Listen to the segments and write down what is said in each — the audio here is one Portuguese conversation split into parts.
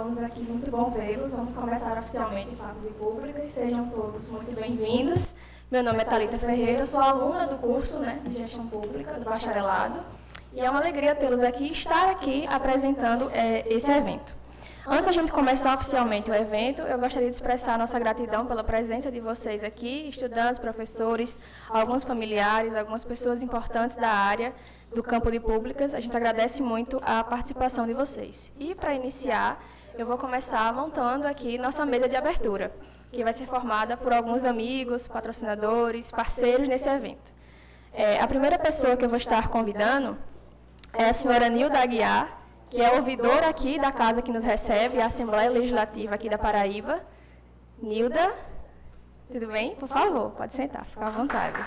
alunos aqui, muito bom vê-los. Vamos começar oficialmente o Papo de Públicas. Sejam todos muito bem-vindos. Meu nome é Thalita Ferreira, sou aluna do curso de Gestão Pública, do bacharelado. E é uma alegria tê-los aqui e estar aqui apresentando esse evento. Antes da gente começar oficialmente o evento, eu gostaria de expressar a nossa gratidão pela presença de vocês aqui, estudantes, professores, alguns familiares, algumas pessoas importantes da área do campo de públicas. A gente agradece muito a participação de vocês. E, para iniciar, eu vou começar montando aqui nossa mesa de abertura, que vai ser formada por alguns amigos, patrocinadores, parceiros nesse evento. A primeira pessoa que eu vou estar convidando é a senhora Nilda Aguiar, que é ouvidora aqui da casa que nos recebe, a Assembleia Legislativa aqui da Paraíba. Nilda, tudo bem? Por favor, pode sentar, fica à vontade.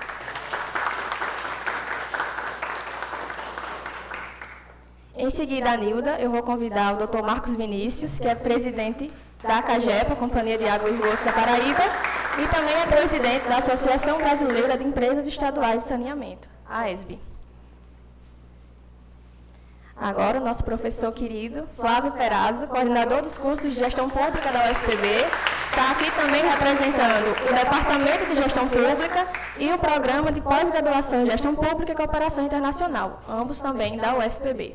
Em seguida a Nilda, eu vou convidar o Dr. Marcos Vinícius, que é presidente da ACAGEPA, Companhia de Água e Esgoto da Paraíba, e também é presidente da Associação Brasileira de Empresas Estaduais de Saneamento, a AESB. Agora, o nosso professor querido, Flávio Perazzo, coordenador dos cursos de Gestão Pública da UFPB, está aqui também representando o Departamento de Gestão Pública e o Programa de Pós-Graduação em Gestão Pública e Cooperação Internacional, ambos também da UFPB.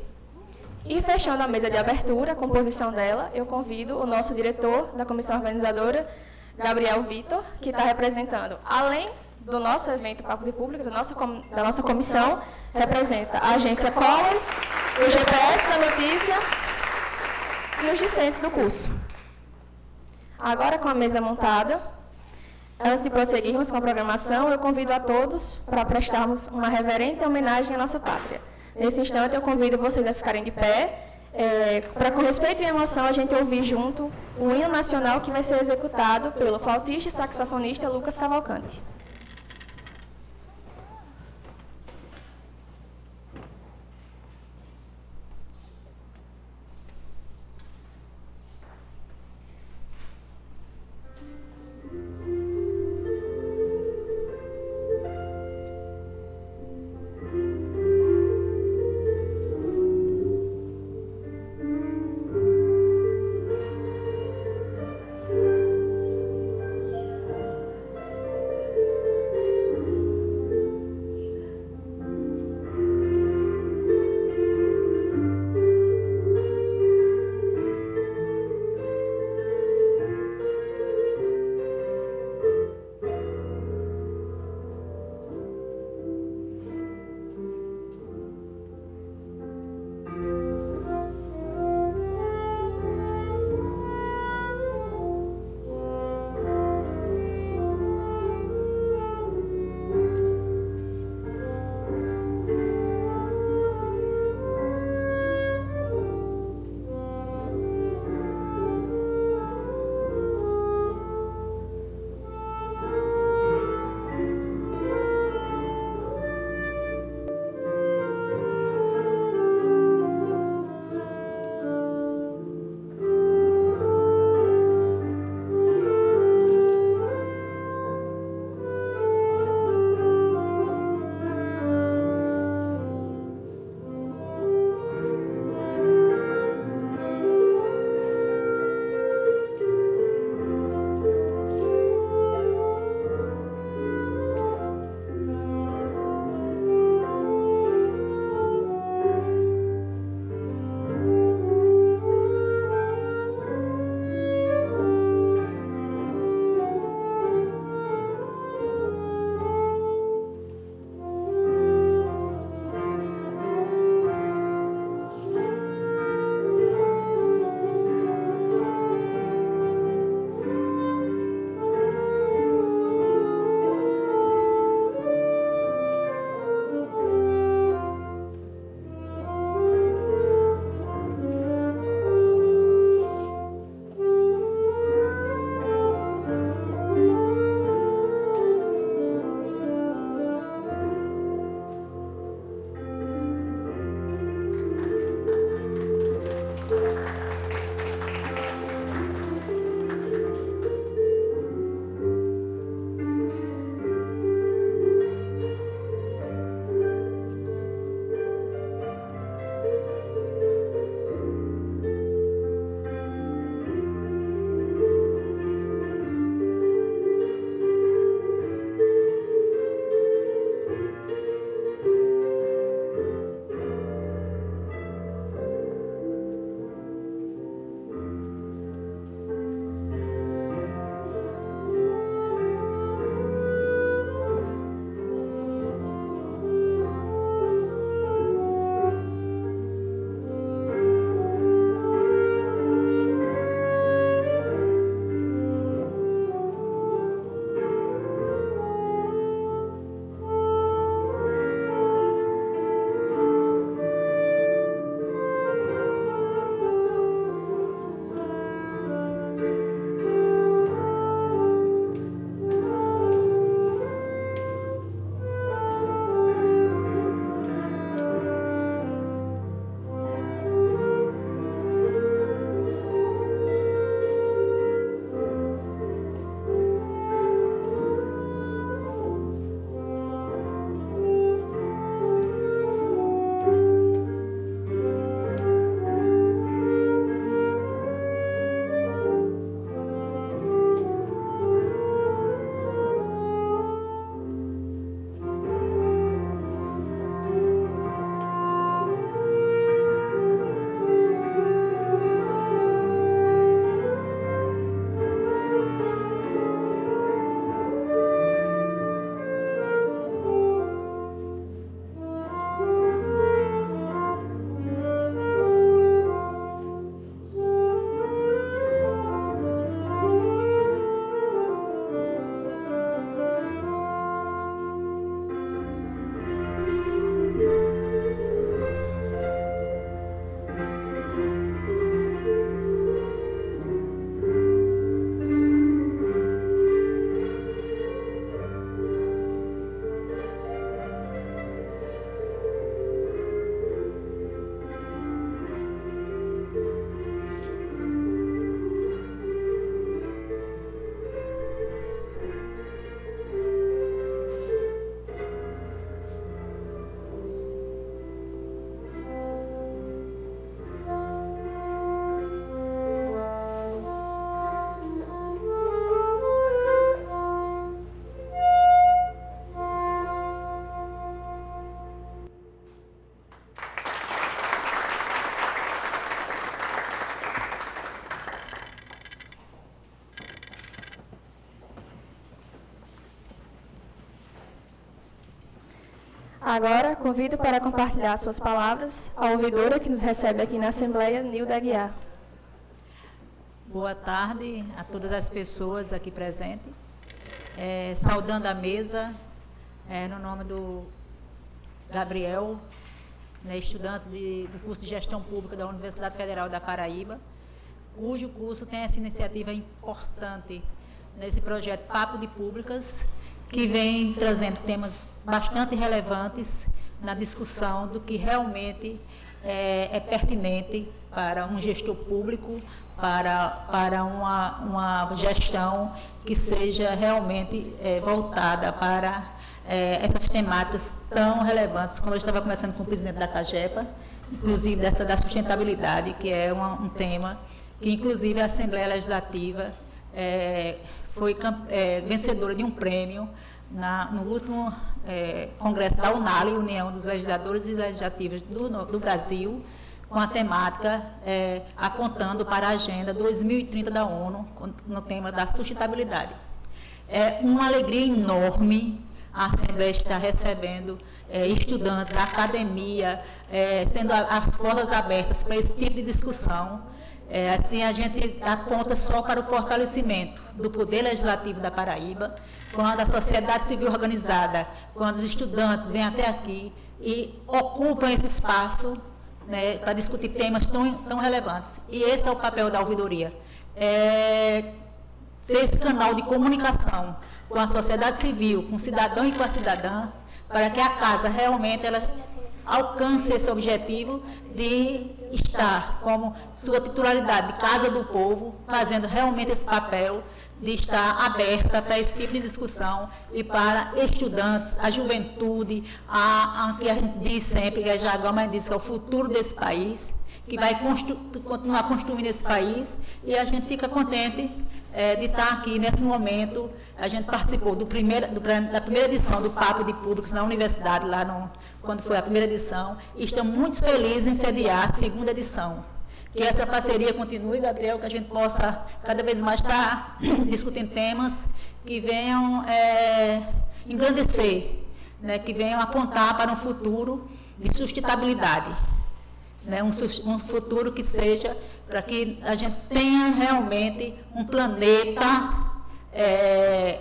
E fechando a mesa de abertura, a composição dela, eu convido o nosso diretor da comissão organizadora, Gabriel Vitor, que está representando, além do nosso evento Papo de Públicas, da nossa comissão, representa a agência Colors, o GPS da notícia e os discentes do curso. Agora, com a mesa montada, antes de prosseguirmos com a programação, eu convido a todos para prestarmos uma reverente homenagem à nossa pátria. Nesse instante, eu convido vocês a ficarem de pé, para, com respeito e emoção, a gente ouvir junto o hino nacional que vai ser executado pelo flautista e saxofonista Lucas Cavalcante. Agora, convido para compartilhar suas palavras a ouvidora que nos recebe aqui na Assembleia, Nilda Aguiar. Boa tarde a todas as pessoas aqui presentes. Saudando a mesa, no nome do Gabriel, estudante do curso de Gestão Pública da Universidade Federal da Paraíba, cujo curso tem essa iniciativa importante nesse projeto Papo de Públicas, que vem trazendo temas bastante relevantes na discussão do que realmente é pertinente para um gestor público, para uma gestão que seja realmente voltada para essas temáticas tão relevantes, como eu estava conversando com o presidente da CAGEPA, inclusive da sustentabilidade, que é um tema que, inclusive, a Assembleia Legislativa foi vencedora de um prêmio no último congresso da UNALE, União dos Legisladores e Legislativos do Brasil, com a temática apontando para a Agenda 2030 da ONU, no tema da sustentabilidade. É uma alegria enorme a Assembleia estar recebendo estudantes, a academia, tendo as portas abertas para esse tipo de discussão. Assim, a gente aponta só para o fortalecimento do Poder Legislativo da Paraíba, quando a sociedade civil organizada, quando os estudantes vêm até aqui e ocupam esse espaço, para discutir temas tão relevantes. E esse é o papel da ouvidoria, ser esse canal de comunicação com a sociedade civil, com o cidadão e com a cidadã, para que a casa realmente alcance esse objetivo de estar como sua titularidade de Casa do Povo, fazendo realmente esse papel de estar aberta para esse tipo de discussão e para estudantes, a juventude, que a gente diz sempre, que a Jagama diz que é o futuro desse país, que vai continuar construindo esse país, e a gente fica contente de estar aqui nesse momento. A gente participou da primeira edição do Papo de Públicos na universidade, quando foi a primeira edição, e estamos muito felizes em sediar a segunda edição. Que essa parceria continue, Gabriel, que a gente possa cada vez mais estar discutindo temas que venham engrandecer, que venham apontar para um futuro de sustentabilidade. Um futuro que seja para que a gente tenha realmente um planeta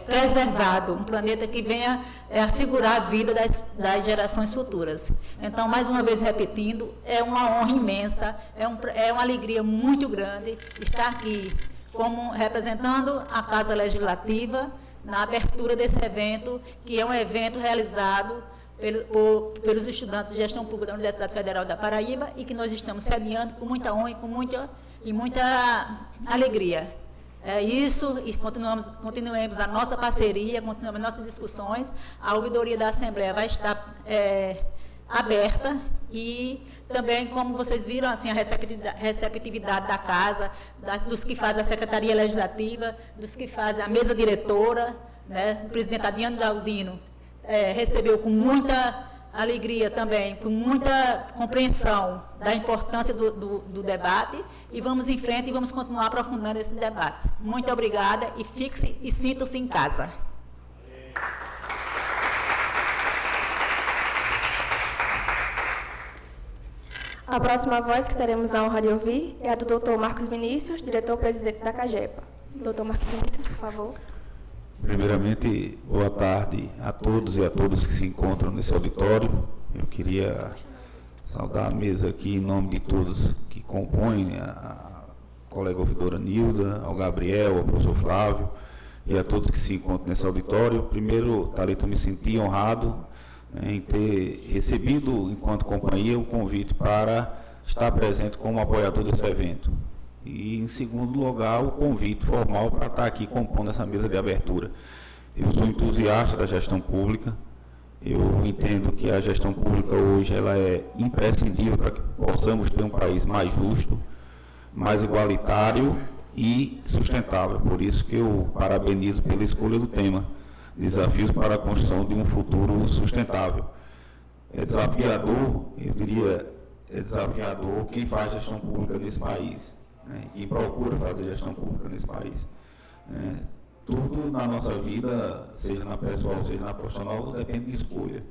preservado, um planeta que venha assegurar a vida das gerações futuras. Então, mais uma vez repetindo, é uma honra imensa, é uma alegria muito grande estar aqui como representando a Casa Legislativa na abertura desse evento, que é um evento realizado pelos estudantes de Gestão Pública da Universidade Federal da Paraíba, e que nós estamos sediando com muita honra e muita alegria. É isso, e continuemos a nossa parceria, continuamos as nossas discussões. A ouvidoria da Assembleia vai estar aberta, e também, como vocês viram, assim, a receptividade da casa, dos que fazem a Secretaria Legislativa, dos que fazem a mesa diretora, o presidente Adriano Galdino recebeu com muita alegria também, com muita compreensão da importância do debate, e vamos em frente e vamos continuar aprofundando esses debates. Muito obrigada, e fiquem e sintam-se em casa. A próxima voz que teremos a honra de ouvir é a do Dr. Marcos Vinícius, diretor-presidente da CAGEPA. Dr. Marcos Vinícius, por favor. Primeiramente, boa tarde a todos e a todas que se encontram nesse auditório. Eu queria saudar a mesa aqui em nome de todos que compõem, a colega ouvidora Nilda, ao Gabriel, ao professor Flávio e a todos que se encontram nesse auditório. Primeiro, Thalita, eu me senti honrado em ter recebido, enquanto companhia, o convite para estar presente como apoiador desse evento. E, em segundo lugar, o convite formal para estar aqui compondo essa mesa de abertura. Eu sou entusiasta da gestão pública. Eu entendo que a gestão pública hoje ela é imprescindível para que possamos ter um país mais justo, mais igualitário e sustentável. Por isso que eu parabenizo pela escolha do tema, desafios para a construção de um futuro sustentável. É desafiador, eu diria, é desafiador quem faz gestão pública nesse país. Quem procura fazer gestão pública nesse país. Tudo na nossa vida, seja na pessoal, seja na profissional, depende de escolha.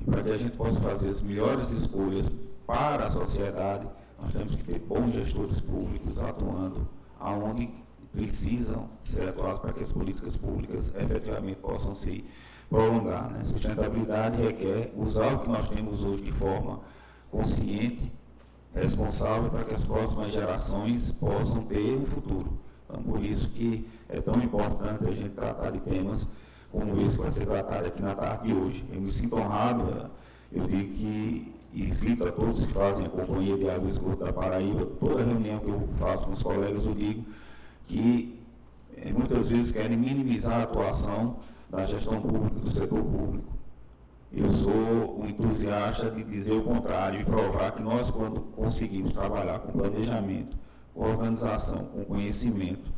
E para que a gente possa fazer as melhores escolhas para a sociedade, nós temos que ter bons gestores públicos atuando aonde precisam ser atuados para que as políticas públicas efetivamente possam se prolongar, né? Sustentabilidade requer usar o que nós temos hoje de forma consciente, responsável, para que as próximas gerações possam ter um futuro. Então, por isso que é tão importante a gente tratar de temas como esse que vai ser tratado aqui na tarde de hoje. Eu me sinto honrado, eu digo que, e cito a todos que fazem a Companhia de Água e Esgoto da Paraíba, toda reunião que eu faço com os colegas, eu digo que muitas vezes querem minimizar a atuação da gestão pública, do setor público. Eu sou um entusiasta de dizer o contrário e provar que nós, quando conseguimos trabalhar com planejamento, com organização, com conhecimento,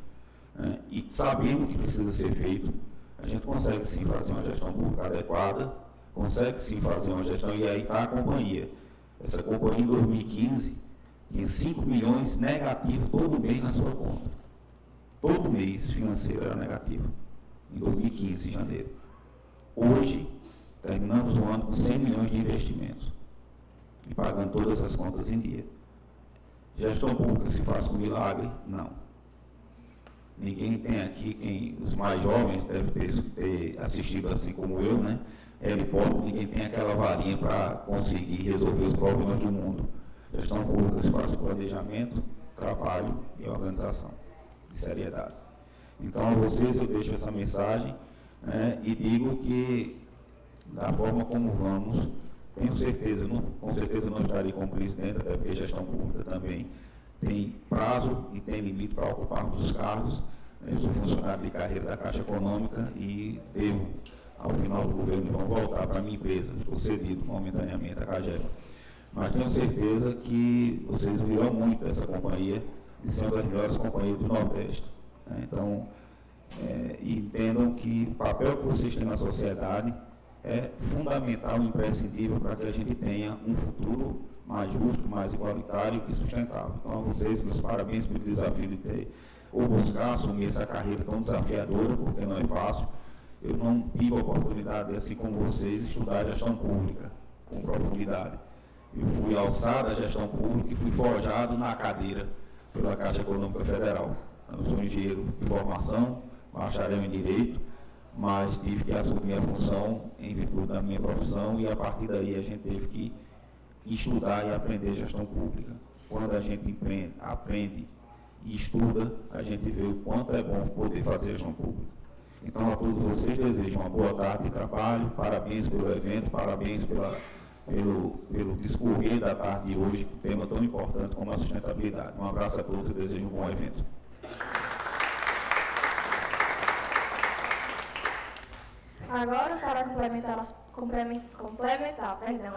né, e sabendo o que precisa ser feito, a gente consegue sim fazer uma gestão pública adequada, consegue sim fazer uma gestão, e aí está a companhia. Essa companhia em 2015 tinha 5 milhões negativo todo mês na sua conta. Todo mês financeiro era negativo, em 2015, em janeiro. Hoje, terminamos o ano com 100 milhões de investimentos e pagando todas as contas em dia. Gestão pública se faz com milagre? Não. Ninguém tem aqui, os mais jovens devem ter assistido assim como eu, né? Harry Potter, ninguém tem aquela varinha para conseguir resolver os problemas do mundo. Gestão pública se faz com planejamento, trabalho e organização, de seriedade. Então, a vocês eu deixo essa mensagem, né, e digo que, da forma como vamos, tenho certeza, com certeza não estarei como presidente, até porque a gestão pública também tem prazo e tem limite para ocuparmos os cargos. Eu sou funcionário de carreira da Caixa Econômica e devo, ao final do governo, vão voltar para a minha empresa. Estou cedido momentaneamente à CAGEP. Mas tenho certeza que vocês ouvirão muito dessa companhia, de ser uma das melhores companhias do Nordeste. Então, entendam que o papel que vocês têm na sociedade é fundamental e imprescindível para que a gente tenha um futuro mais justo, mais igualitário e sustentável. Então, a vocês, meus parabéns pelo desafio de ter ou buscar assumir essa carreira tão desafiadora, porque não é fácil. Eu não tive a oportunidade, assim como vocês, estudar gestão pública com profundidade. Eu fui alçado à gestão pública e fui forjado na cadeira pela Caixa Econômica Federal. Eu sou engenheiro de formação, bacharel em Direito, mas tive que assumir a função em virtude da minha profissão e a partir daí a gente teve que estudar e aprender gestão pública. Quando a gente aprende e estuda, a gente vê o quanto é bom poder fazer gestão pública. Então, a todos vocês desejo uma boa tarde de trabalho, parabéns pelo evento, parabéns pelo discorrer da tarde de hoje, um tema tão importante como a sustentabilidade. Um abraço a todos e desejo um bom evento. Agora, para complementar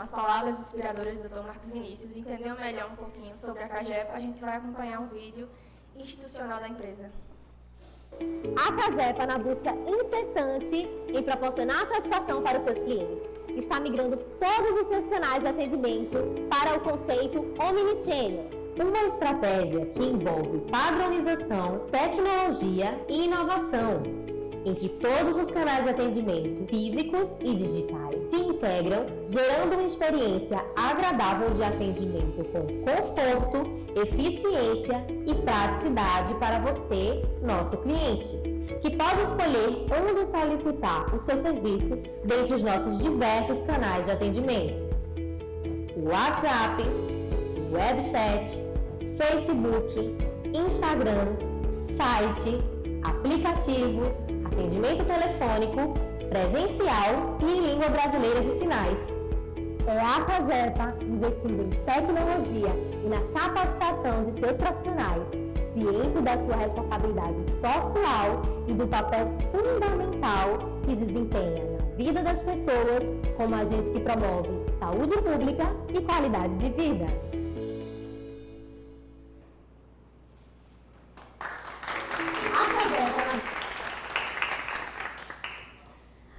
as palavras inspiradoras do Dr. Marcos Vinícius e entender melhor um pouquinho sobre a CAGEP, a gente vai acompanhar um vídeo institucional da empresa. A CAGEP, na busca incessante em proporcionar satisfação para os seus clientes, está migrando todos os seus canais de atendimento para o conceito Omnichannel, uma estratégia que envolve padronização, tecnologia e inovação, em que todos os canais de atendimento físicos e digitais se integram, gerando uma experiência agradável de atendimento com conforto, eficiência e praticidade para você, nosso cliente, que pode escolher onde solicitar o seu serviço dentre os nossos diversos canais de atendimento: WhatsApp, Webchat, Facebook, Instagram, site, aplicativo, atendimento telefônico, presencial e em língua brasileira de sinais. É a CAGEP investindo em tecnologia e na capacitação de seus profissionais, ciente da sua responsabilidade social e do papel fundamental que desempenha na vida das pessoas como agente que promove saúde pública e qualidade de vida.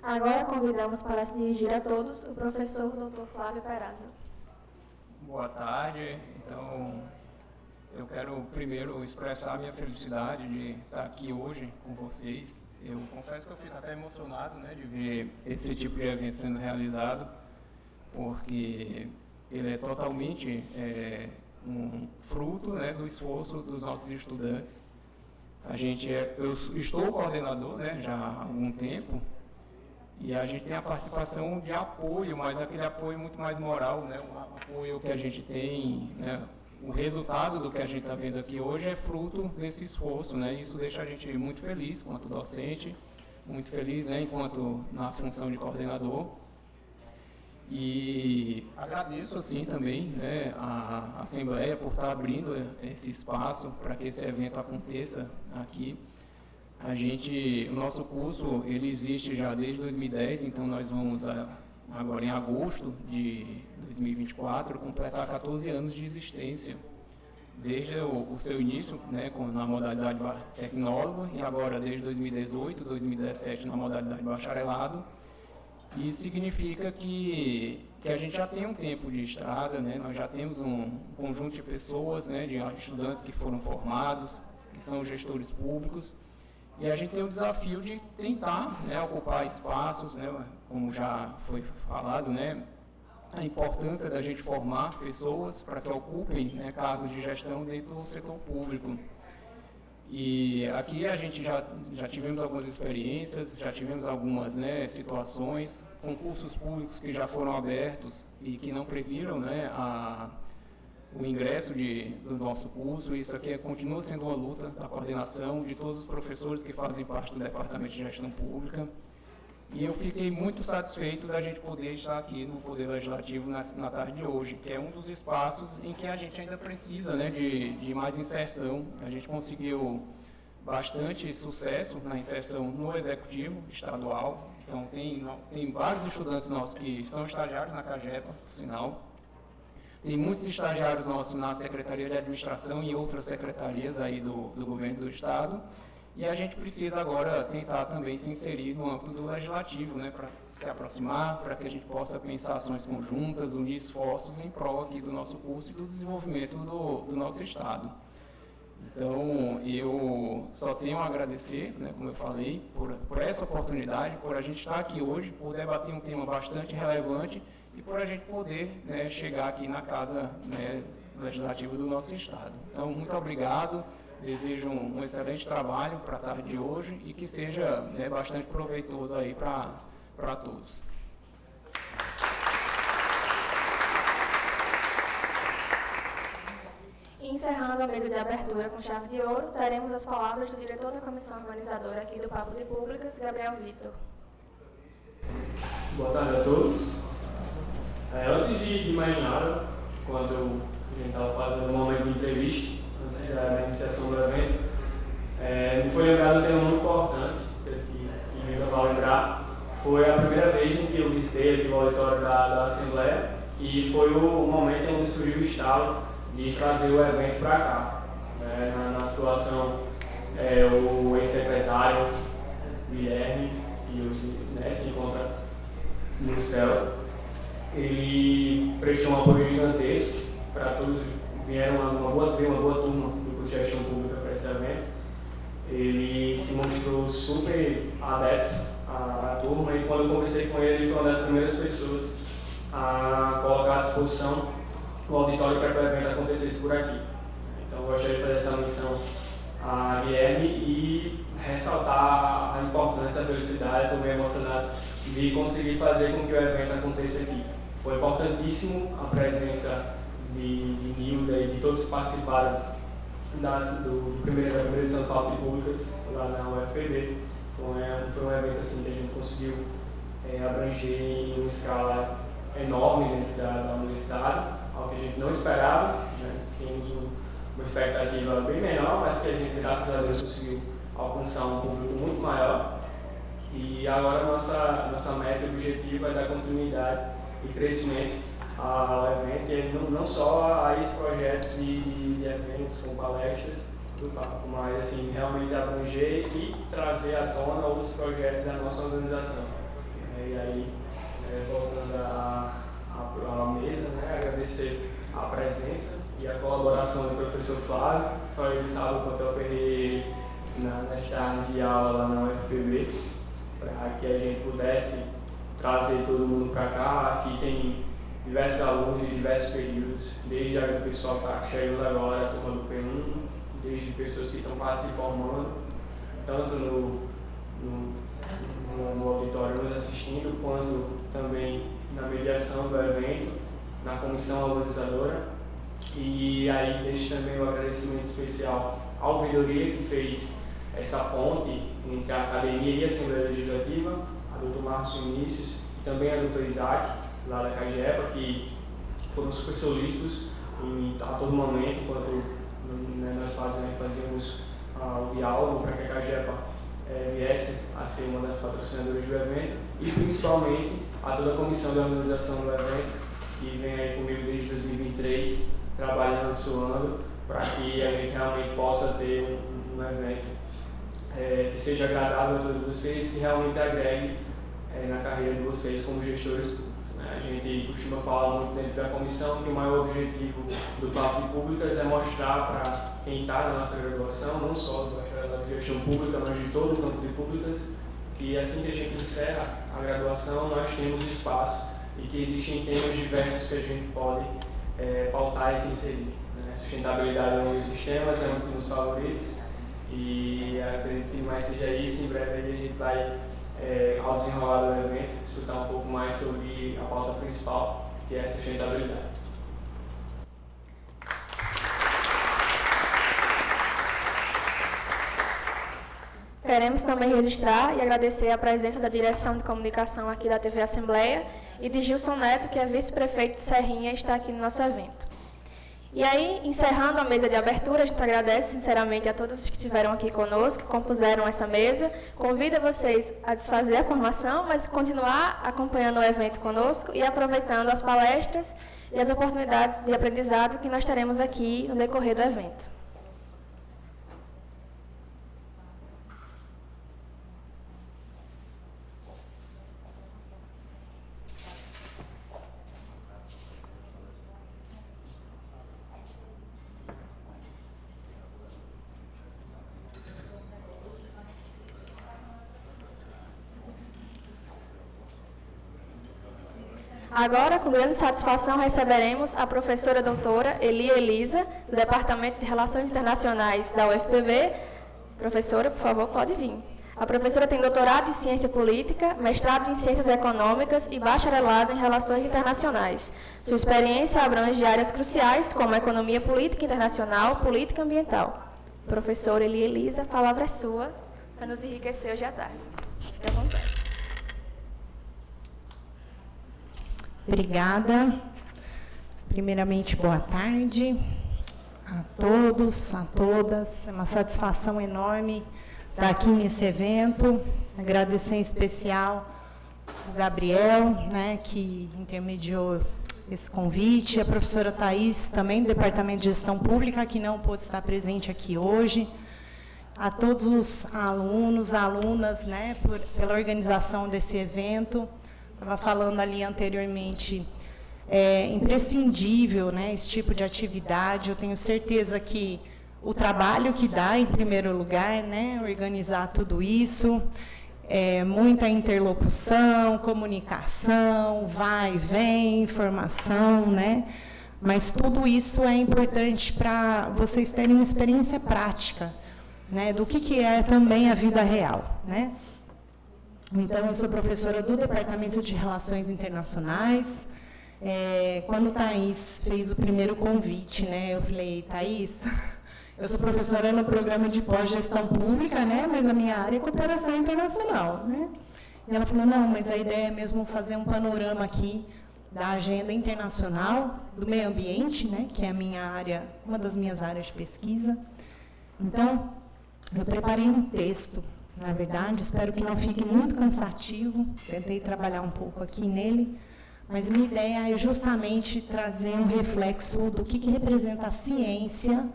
Agora convidamos para se dirigir a todos o professor Dr. Flávio Peraza. Boa tarde. Então, eu quero primeiro expressar a minha felicidade de estar aqui hoje com vocês. Eu confesso que eu fico até emocionado, né, de ver esse tipo de evento sendo realizado, porque ele é totalmente um fruto, né, do esforço dos nossos estudantes. Eu estou coordenador, né, já há algum tempo, e a gente tem a participação de apoio, mas aquele apoio muito mais moral, né, o apoio que a gente tem, né, o resultado do que a gente está vendo aqui hoje é fruto desse esforço, né, isso deixa a gente muito feliz enquanto docente, muito feliz, né, enquanto na função de coordenador. E agradeço assim também, né, a Assembleia por estar abrindo esse espaço para que esse evento aconteça aqui. O nosso curso ele existe já desde 2010, então nós vamos agora em agosto de 2024 completar 14 anos de existência, desde o seu início, né, na modalidade tecnólogo, e agora desde 2018, 2017 na modalidade bacharelado. Isso significa que a gente já tem um tempo de estrada, né? Nós já temos um conjunto de pessoas, né, de estudantes que foram formados, que são gestores públicos, e a gente tem o desafio de tentar, né, ocupar espaços, né, como já foi falado, né, a importância da gente formar pessoas para que ocupem, né, cargos de gestão dentro do setor público. E aqui a gente já tivemos algumas experiências, já tivemos algumas, né, situações, concursos públicos que já foram abertos e que não previram, né, o ingresso do nosso curso. Isso aqui continua sendo uma luta da coordenação de todos os professores que fazem parte do Departamento de Gestão Pública. E eu fiquei muito satisfeito da gente poder estar aqui no Poder Legislativo na tarde de hoje, que é um dos espaços em que a gente ainda precisa, né, de mais inserção. A gente conseguiu bastante sucesso na inserção no Executivo Estadual. Então, tem vários estudantes nossos que são estagiários na CAGEPA, por sinal. Tem muitos estagiários nossos na Secretaria de Administração e outras secretarias aí do Governo do Estado. E a gente precisa agora tentar também se inserir no âmbito do legislativo, né, para se aproximar, para que a gente possa pensar ações conjuntas, unir esforços em prol aqui do nosso curso e do desenvolvimento do nosso Estado. Então, eu só tenho a agradecer, né, como eu falei, por essa oportunidade, por a gente estar aqui hoje, por debater um tema bastante relevante e por a gente poder, né, chegar aqui na Casa, né, Legislativa do nosso Estado. Então, muito obrigado. Desejo um excelente trabalho para a tarde de hoje e que seja, né, bastante proveitoso aí para todos. Encerrando a mesa de abertura com chave de ouro, teremos as palavras do diretor da comissão organizadora aqui do Papo de Públicas, Gabriel Vitor. Boa tarde a todos. Antes de mais nada, quando a gente estava fazendo um momento de entrevista, antes da iniciação do evento, me foi lembrado um tema muito importante, que eu vou lembrar. Foi a primeira vez em que eu visitei aqui o auditório da Assembleia e foi o momento onde surgiu o estalo de trazer o evento para cá. Na situação, o ex-secretário Guilherme, que hoje, né, se encontra no céu, ele prestou um apoio gigantesco para todos. Vieram uma boa turma do curso de Gestão Pública para esse evento. Ele se mostrou super adepto à turma e quando eu conversei com ele, ele foi uma das primeiras pessoas a colocar à disposição o auditório para que o evento acontecesse por aqui. Então, eu gostaria de fazer essa missão a Guilherme e ressaltar a importância, a felicidade, estou meio emocionado de conseguir fazer com que o evento aconteça aqui. Foi importantíssimo a presença de Nilda e de todos que participaram da primeira edição do Papo de Públicas lá na UFPB. Foi um evento assim, que a gente conseguiu abranger em uma escala enorme dentro da universidade, algo que a gente não esperava, né? Tínhamos uma expectativa bem menor, mas que a gente, graças a Deus, conseguiu alcançar um público muito maior. E agora nossa meta e objetivo é dar continuidade e crescimento ao evento, e não só a esse projeto de eventos com palestras do Papo, mas assim, realmente abranger e trazer à tona outros projetos da nossa organização. E aí, voltando à mesa, né, agradecer a presença e a colaboração do professor Flávio. Só ele sabe o quanto eu aperrei nas tardes de aula lá na UFPB, para que a gente pudesse trazer todo mundo para cá. Aqui tem diversos alunos de diversos períodos, desde o pessoal que está chegando agora, a turma do P1, desde pessoas que estão quase se formando, tanto no auditório nos assistindo, quanto também na mediação do evento, na comissão organizadora. E aí deixo também um agradecimento especial à ouvidoria que fez essa ponte entre a academia e a Assembleia Legislativa, a Dr. Marcos Vinícius e também a Dr. Isaac, lá da CAGEPA, que foram super solícitos a todo momento, enquanto nós fazíamos o diálogo para que a CAGEPA viesse a ser uma das patrocinadoras do evento, e principalmente a toda a comissão de organização do evento, que vem aí comigo desde 2023, trabalhando, suando, para que a gente realmente possa ter um evento que seja agradável a todos vocês, que realmente agregue na carreira de vocês como gestores públicos. A gente costuma falar muito dentro da comissão que o maior objetivo do Papo de Públicas é mostrar para quem está na nossa graduação, não só do bacharelado de gestão pública, mas de todo o campo de públicas, que assim que a gente encerra a graduação, nós temos espaço e que existem temas diversos que a gente pode pautar e se inserir. Sustentabilidade é um dos sistemas, é um dos meus favoritos, e acredito que mais seja isso. Em breve a gente vai, ao desenrolar do evento, escutar um pouco mais sobre a pauta principal, que é a sustentabilidade. Queremos também registrar e agradecer a presença da direção de comunicação aqui da TV Assembleia e de Gilson Neto, que é vice-prefeito de Serrinha e está aqui no nosso evento. E aí, encerrando a mesa de abertura, a gente agradece sinceramente a todos que estiveram aqui conosco, que compuseram essa mesa. Convido vocês a desfazer a formação, mas continuar acompanhando o evento conosco e aproveitando as palestras e as oportunidades de aprendizado que nós teremos aqui no decorrer do evento. Agora, com grande satisfação, receberemos a professora doutora Eli Elisa, do Departamento de Relações Internacionais da UFPB. Professora, por favor, pode vir. A professora tem doutorado em Ciência Política, mestrado em Ciências Econômicas e bacharelado em Relações Internacionais. Sua experiência abrange áreas cruciais como economia política internacional, política ambiental. Professora Eli Elisa, a palavra é sua para nos enriquecer hoje à tarde. Fique à vontade. Obrigada. Primeiramente, boa tarde a todos, a todas. É uma satisfação enorme estar aqui nesse evento. Agradecer em especial o Gabriel, que intermediou esse convite, a professora Thaís, também do Departamento de Gestão Pública, que não pôde estar presente aqui hoje, a todos os alunos, alunas, pela organização desse evento. Estava falando ali anteriormente, é imprescindível esse tipo de atividade. Eu tenho certeza que o trabalho que dá, em primeiro lugar, organizar tudo isso, muita interlocução, comunicação, vai e vem, informação, mas tudo isso é importante para vocês terem uma experiência prática, do que é também a vida real, Então, eu sou professora do Departamento de Relações Internacionais. Quando Thaís fez o primeiro convite, eu falei, Thaís, eu sou professora no programa de pós-gestão pública, mas a minha área é cooperação internacional. E ela falou, não, mas a ideia é mesmo fazer um panorama aqui da agenda internacional, do meio ambiente, que é a minha área, uma das minhas áreas de pesquisa. Então, eu preparei um texto. Na verdade, espero que não fique muito cansativo, tentei trabalhar um pouco aqui nele, mas a minha ideia é justamente trazer um reflexo do que representa a ciência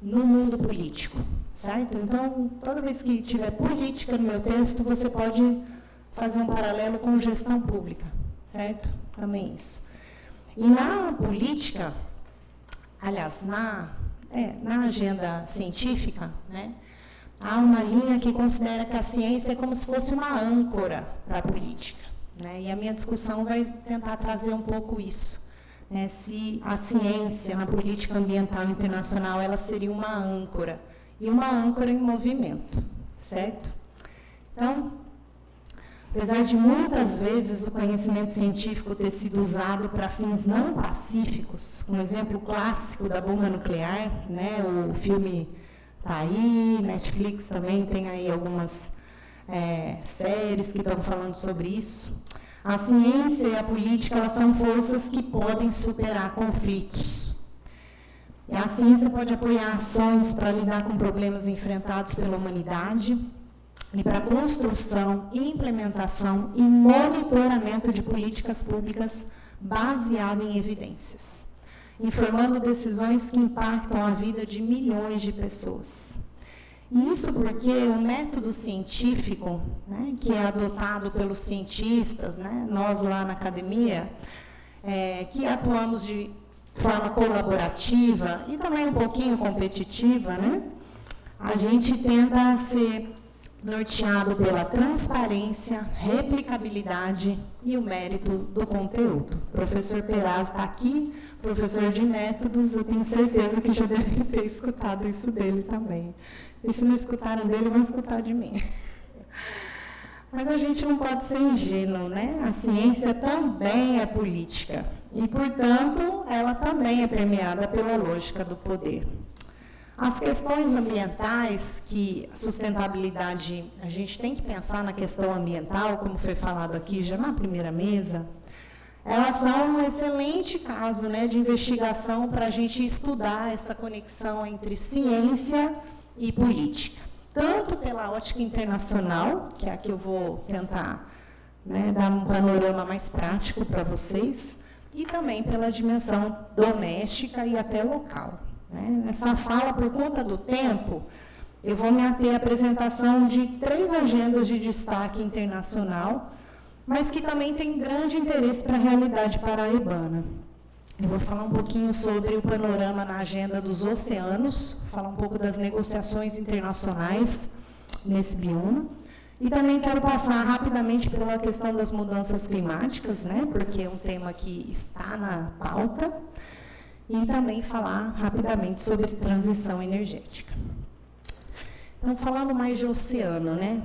no mundo político, certo? Então, toda vez que tiver política no meu texto, você pode fazer um paralelo com gestão pública, certo? Também isso. E na política, aliás, na agenda científica, há uma linha que considera que a ciência é como se fosse uma âncora para a política. E a minha discussão vai tentar trazer um pouco isso. se a ciência na política ambiental internacional ela seria uma âncora, e uma âncora em movimento, certo? Então, apesar de muitas vezes o conhecimento científico ter sido usado para fins não pacíficos, um exemplo clássico da bomba nuclear, né, o filme está aí, Netflix também tem aí algumas séries que estão falando sobre isso. A ciência e a política elas são forças que podem superar conflitos. E a ciência pode apoiar ações para lidar com problemas enfrentados pela humanidade e para a construção, implementação e monitoramento de políticas públicas baseadas em evidências, informando decisões que impactam a vida de milhões de pessoas. Isso porque o método científico, né, que é adotado pelos cientistas, né, nós lá na academia, que atuamos de forma colaborativa e também um pouquinho competitiva, né, a gente tenta ser norteado pela transparência, replicabilidade e o mérito do conteúdo. O professor Perazzo está aqui, professor de métodos, eu tenho certeza que já devem ter escutado isso dele também. E se não escutaram dele, vão escutar de mim. Mas a gente não pode ser ingênuo, né? A ciência também é política. E, portanto, ela também é permeada pela lógica do poder. As questões ambientais, que a sustentabilidade, a gente tem que pensar na questão ambiental, como foi falado aqui já na primeira mesa, elas são um excelente caso, né, de investigação para a gente estudar essa conexão entre ciência e política, tanto pela ótica internacional, que é a que eu vou tentar, né, dar um panorama mais prático para vocês, e também pela dimensão doméstica e até local. Né? Nessa fala, por conta do tempo, eu vou me ater à apresentação de 3 agendas de destaque internacional, mas que também tem grande interesse para a realidade paraibana. Eu vou falar um pouquinho sobre o panorama na agenda dos oceanos, falar um pouco das negociações internacionais nesse bioma, e também quero passar rapidamente pela questão das mudanças climáticas, né, porque é um tema que está na pauta, e também falar rapidamente sobre transição energética. Então, falando mais de oceano, né,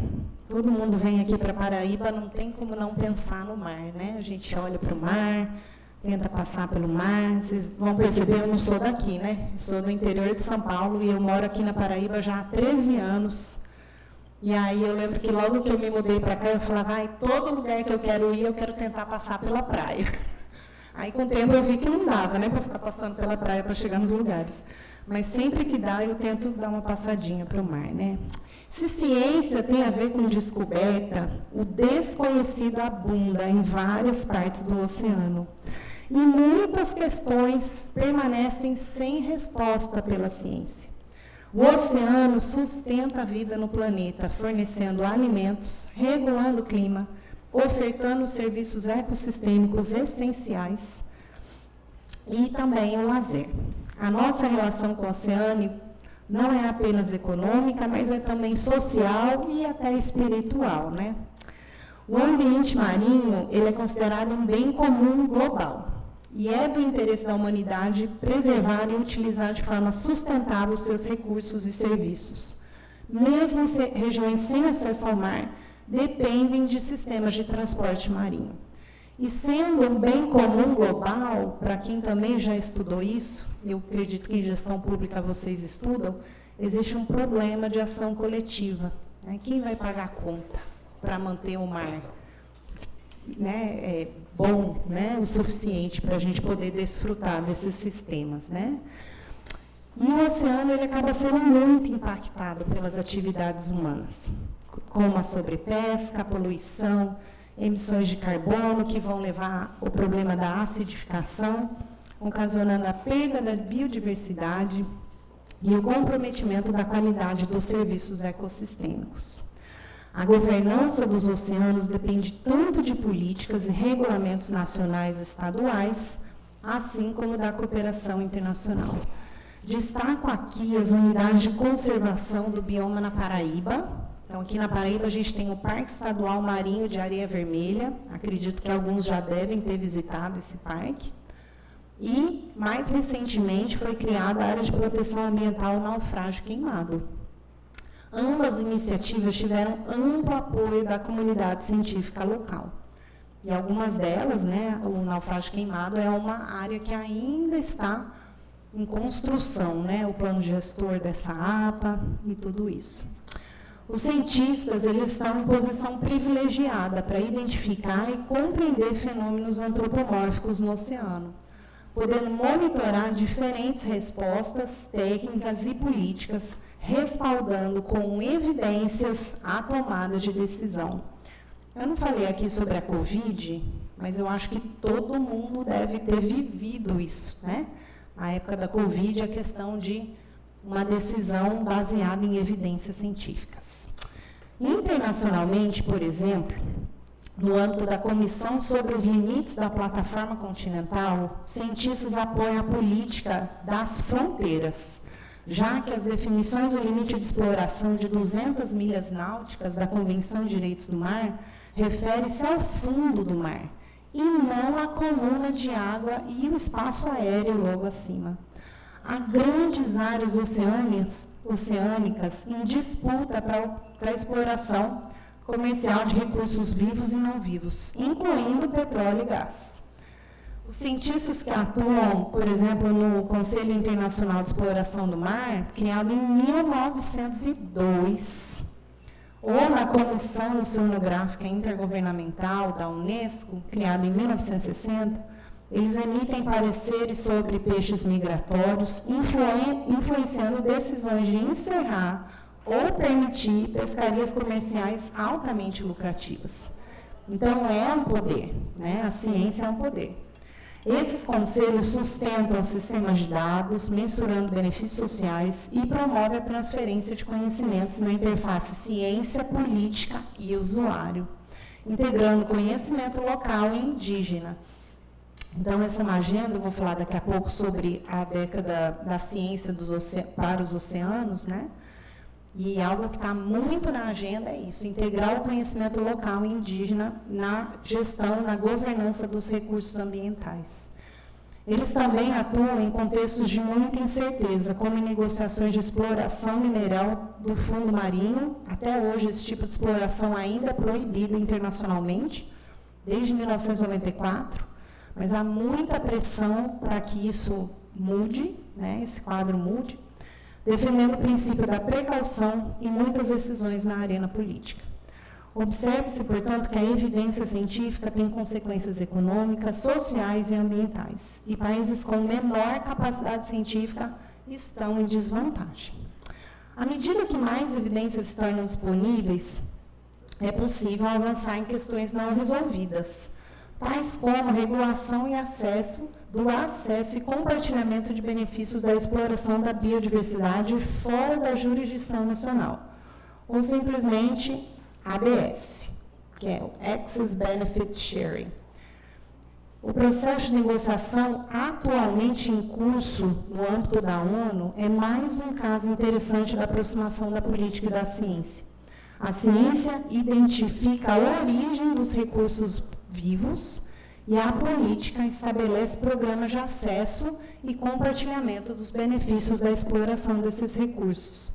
todo mundo vem aqui para Paraíba, não tem como não pensar no mar, né, a gente olha para o mar, tenta passar pelo mar, vocês vão perceber, eu não sou daqui, né? Eu sou do interior de São Paulo e eu moro aqui na Paraíba já há 13 anos. E aí eu lembro que logo que eu me mudei para cá, eu falava, todo lugar que eu quero ir, eu quero tentar passar pela praia. Aí com o tempo eu vi que não dava, né, para ficar passando pela praia para chegar nos lugares. Mas sempre que dá, eu tento dar uma passadinha para o mar, né? Se ciência tem a ver com descoberta, o desconhecido abunda em várias partes do oceano. E muitas questões permanecem sem resposta pela ciência. O oceano sustenta a vida no planeta, fornecendo alimentos, regulando o clima, ofertando serviços ecossistêmicos essenciais e também o lazer. A nossa relação com o oceano não é apenas econômica, mas é também social e até espiritual, né? O ambiente marinho, ele é considerado um bem comum global e é do interesse da humanidade preservar e utilizar de forma sustentável os seus recursos e serviços. Mesmo regiões sem acesso ao mar dependem de sistemas de transporte marinho. E sendo um bem comum global, para quem também já estudou isso, eu acredito que em gestão pública vocês estudam, existe um problema de ação coletiva. Né? Quem vai pagar a conta para manter o mar, né, bom, né, o suficiente para a gente poder desfrutar desses sistemas, né? E o oceano ele acaba sendo muito impactado pelas atividades humanas, como a sobrepesca, a poluição, emissões de carbono que vão levar ao problema da acidificação, ocasionando a perda da biodiversidade e o comprometimento da qualidade dos serviços ecossistêmicos. A governança dos oceanos depende tanto de políticas e regulamentos nacionais e estaduais, assim como da cooperação internacional. Destaco aqui as unidades de conservação do bioma na Paraíba. Então, aqui na Paraíba, a gente tem o Parque Estadual Marinho de Areia Vermelha. Acredito que alguns já devem ter visitado esse parque. mais recentemente, foi criada a Área de Proteção Ambiental Naufrágio Queimado. Ambas iniciativas tiveram amplo apoio da comunidade científica local. E algumas delas, né, o Naufrágio Queimado é uma área que ainda está em construção, né, o plano gestor dessa APA e tudo isso. Os cientistas, eles estão em posição privilegiada para identificar e compreender fenômenos antropomórficos no oceano, podendo monitorar diferentes respostas técnicas e políticas, respaldando com evidências a tomada de decisão. Eu não falei aqui sobre a Covid, mas eu acho que todo mundo deve ter vivido isso, né? Na época da Covid, a questão de uma decisão baseada em evidências científicas. Internacionalmente, por exemplo, no âmbito da Comissão sobre os Limites da Plataforma Continental, cientistas apoiam a política das fronteiras, já que as definições do limite de exploração de 200 milhas náuticas da Convenção de Direitos do Mar refere-se ao fundo do mar, e não à coluna de água e o espaço aéreo logo acima. Há grandes áreas oceânicas em disputa para a exploração comercial de recursos vivos e não vivos, incluindo petróleo e gás. Os cientistas que atuam, por exemplo, no Conselho Internacional de Exploração do Mar, criado em 1902, ou na Comissão Oceanográfica Intergovernamental da Unesco, criada em 1960, eles emitem pareceres sobre peixes migratórios, influenciando decisões de encerrar ou permitir pescarias comerciais altamente lucrativas. Então, é um poder, né? A ciência é um poder. Esses conselhos sustentam sistemas de dados, mensurando benefícios sociais e promovem a transferência de conhecimentos na interface ciência, política e usuário, integrando conhecimento local e indígena. Então, essa é uma agenda, eu vou falar daqui a pouco sobre a década da ciência para os oceanos, né? E algo que está muito na agenda é isso, integrar o conhecimento local e indígena na gestão, na governança dos recursos ambientais. Eles também atuam em contextos de muita incerteza, como em negociações de exploração mineral do fundo marinho. Até hoje, esse tipo de exploração ainda é proibido internacionalmente, desde 1994, mas há muita pressão para que isso mude, né, esse quadro mude, defendendo o princípio da precaução em muitas decisões na arena política. Observe-se, portanto, que a evidência científica tem consequências econômicas, sociais e ambientais, e países com menor capacidade científica estão em desvantagem. À medida que mais evidências se tornam disponíveis, é possível avançar em questões não resolvidas, tais como regulação e acesso e compartilhamento de benefícios da exploração da biodiversidade fora da jurisdição nacional, ou simplesmente ABS, que é o Access Benefit Sharing. O processo de negociação atualmente em curso no âmbito da ONU é mais um caso interessante da aproximação da política e da ciência. A ciência identifica a origem dos recursos vivos e a política estabelece programas de acesso e compartilhamento dos benefícios da exploração desses recursos.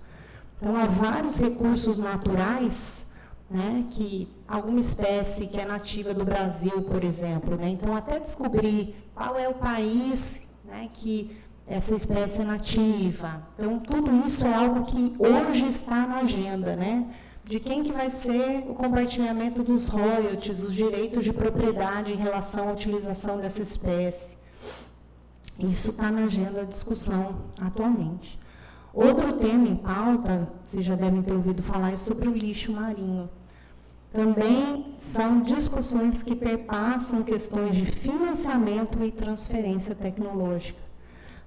Então, há vários recursos naturais, né, que alguma espécie que é nativa do Brasil, por exemplo, né, então até descobrir qual é o país, né, que essa espécie é nativa. Então, tudo isso é algo que hoje está na agenda, né? De quem que vai ser o compartilhamento dos royalties, os direitos de propriedade em relação à utilização dessa espécie. Isso está na agenda da discussão atualmente. Outro tema em pauta, vocês já devem ter ouvido falar, é sobre o lixo marinho. Também são discussões que perpassam questões de financiamento e transferência tecnológica.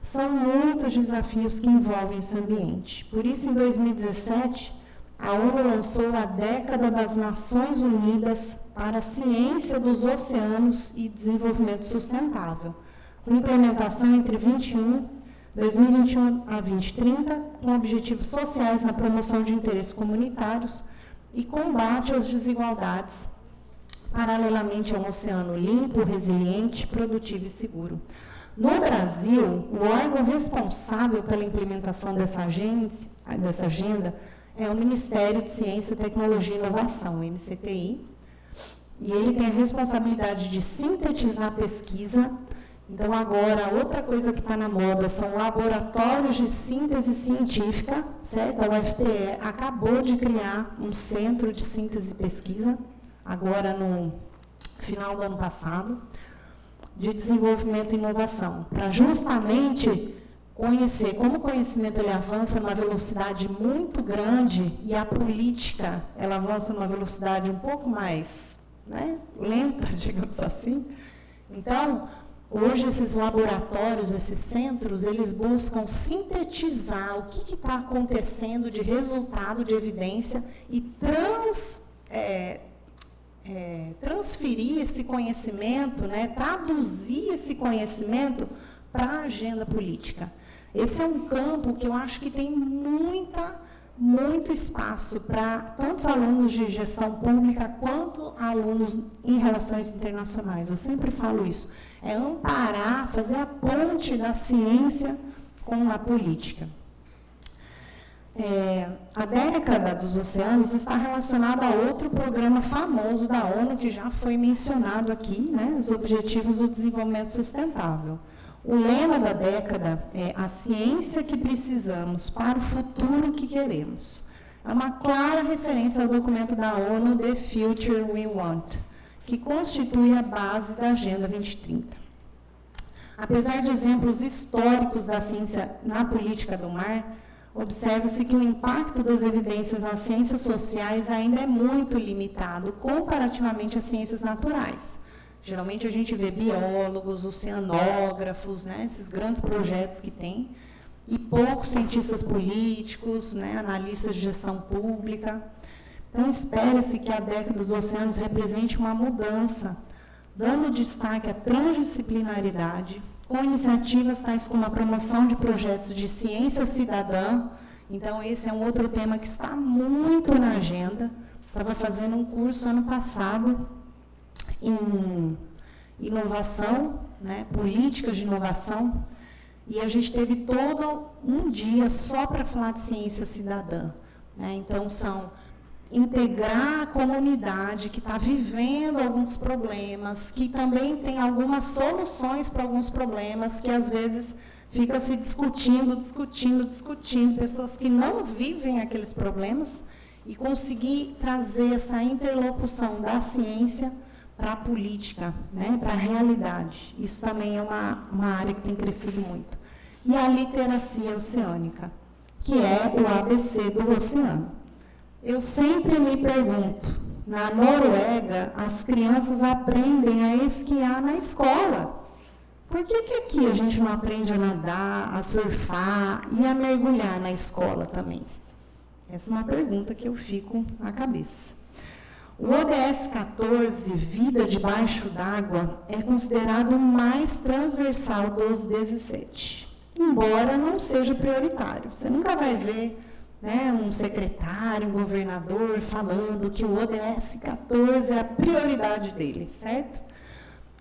São muitos desafios que envolvem esse ambiente. Por isso, em 2017, a ONU lançou a Década das Nações Unidas para a Ciência dos Oceanos e Desenvolvimento Sustentável, com implementação entre 2021 a 2030, com objetivos sociais na promoção de interesses comunitários e combate às desigualdades, paralelamente a um oceano limpo, resiliente, produtivo e seguro. No Brasil, o órgão responsável pela implementação dessa agenda é o Ministério de Ciência, Tecnologia e Inovação, o MCTI, e ele tem a responsabilidade de sintetizar a pesquisa. Então, agora, outra coisa que está na moda são laboratórios de síntese científica, certo? A UFPE acabou de criar um centro de síntese e pesquisa, agora no final do ano passado, de desenvolvimento e inovação, para justamente conhecer como o conhecimento ele avança numa velocidade muito grande e a política ela avança numa velocidade um pouco mais, né, lenta, digamos assim. Então, hoje esses laboratórios, esses centros, eles buscam sintetizar o que está acontecendo de resultado, de evidência e transferir esse conhecimento, né, traduzir esse conhecimento para a agenda política. Esse é um campo que eu acho que tem muito espaço para tanto alunos de gestão pública quanto alunos em relações internacionais. Eu sempre falo isso. É amparar, fazer a ponte da ciência com a política. A década dos oceanos está relacionada a outro programa famoso da ONU, que já foi mencionado aqui, né, os Objetivos do Desenvolvimento Sustentável. O lema da década é a ciência que precisamos para o futuro que queremos. É uma clara referência ao documento da ONU, The Future We Want, que constitui a base da Agenda 2030. Apesar de exemplos históricos da ciência na política do mar, observa-se que o impacto das evidências nas ciências sociais ainda é muito limitado comparativamente às ciências naturais. Geralmente a gente vê biólogos, oceanógrafos, né, esses grandes projetos que tem, e poucos cientistas políticos, né, analistas de gestão pública. Então, espera-se que a década dos oceanos represente uma mudança, dando destaque à transdisciplinaridade, com iniciativas tais como a promoção de projetos de ciência cidadã. Então, esse é um outro tema que está muito na agenda. Estava fazendo um curso ano passado em inovação, né, políticas de inovação, e a gente teve todo um dia só para falar de ciência cidadã, né? Então, são integrar a comunidade que está vivendo alguns problemas, que também tem algumas soluções para alguns problemas, que às vezes fica se discutindo, pessoas que não vivem aqueles problemas, e conseguir trazer essa interlocução da ciência para a política, né, para a realidade. Isso também é uma área que tem crescido muito. E a literacia oceânica, que é o ABC do oceano. Eu sempre me pergunto, na Noruega, as crianças aprendem a esquiar na escola. Por que aqui a gente não aprende a nadar, a surfar e a mergulhar na escola também? Essa é uma pergunta que eu fico na cabeça. O ODS 14, Vida Debaixo d'Água, é considerado o mais transversal dos 17, embora não seja prioritário. Você nunca vai ver, né, um secretário, um governador falando que o ODS 14 é a prioridade dele, certo?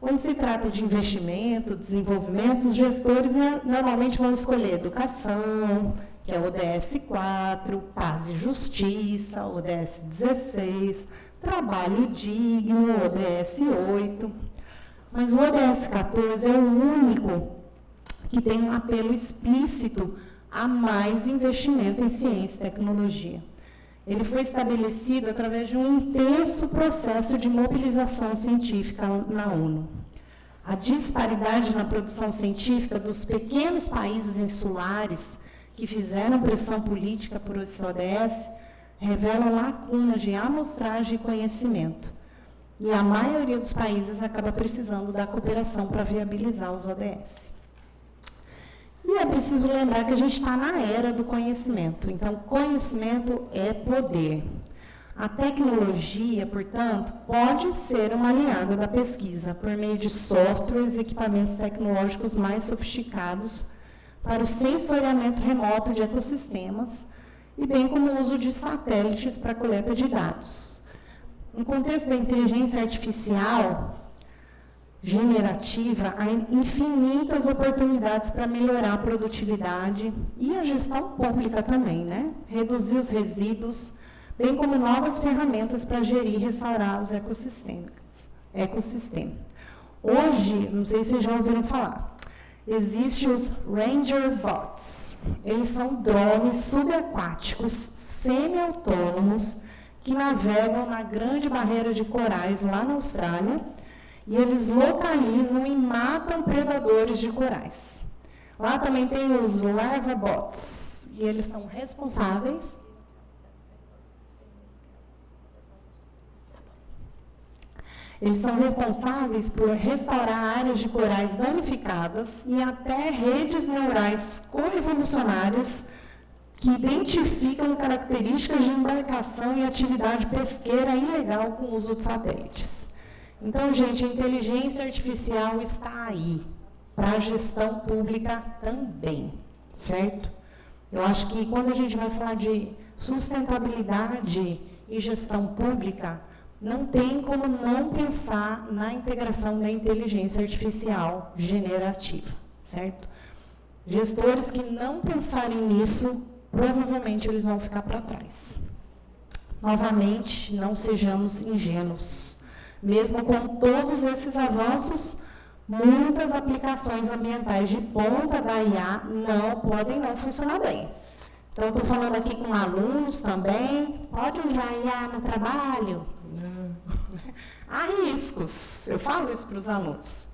Quando se trata de investimento, desenvolvimento, os gestores, né, normalmente vão escolher educação, que é o ODS 4, paz e justiça, o ODS 16, trabalho digno, o ODS 8. Mas o ODS 14 é o único que tem um apelo explícito a mais investimento em ciência e tecnologia. Ele foi estabelecido através de um intenso processo de mobilização científica na ONU. A disparidade na produção científica dos pequenos países insulares que fizeram pressão política por esse ODS revelam lacunas de amostragem e conhecimento. E a maioria dos países acaba precisando da cooperação para viabilizar os ODS. E é preciso lembrar que a gente está na era do conhecimento. Então, conhecimento é poder. A tecnologia, portanto, pode ser uma aliada da pesquisa por meio de softwares e equipamentos tecnológicos mais sofisticados para o sensoriamento remoto de ecossistemas, e bem como o uso de satélites para a coleta de dados. No contexto da inteligência artificial, generativa, há infinitas oportunidades para melhorar a produtividade e a gestão pública também, né? Reduzir os resíduos, bem como novas ferramentas para gerir e restaurar os ecossistemas. Hoje, não sei se vocês já ouviram falar, existem os Ranger Bots. Eles são drones subaquáticos, semi-autônomos, que navegam na Grande Barreira de Corais, lá na Austrália, e eles localizam e matam predadores de corais. Lá também tem os Larva Bots, e eles são responsáveis por restaurar áreas de corais danificadas e até redes neurais coevolucionárias que identificam características de embarcação e atividade pesqueira ilegal com o uso de satélites. Então, gente, a inteligência artificial está aí, para a gestão pública também, certo? Eu acho que quando a gente vai falar de sustentabilidade e gestão pública, não tem como não pensar na integração da inteligência artificial generativa, certo? Gestores que não pensarem nisso, provavelmente eles vão ficar para trás. Novamente, não sejamos ingênuos. Mesmo com todos esses avanços, muitas aplicações ambientais de ponta da IA podem não funcionar bem. Então, estou falando aqui com alunos também, pode usar IA no trabalho? Não. Há riscos, eu falo isso para os alunos.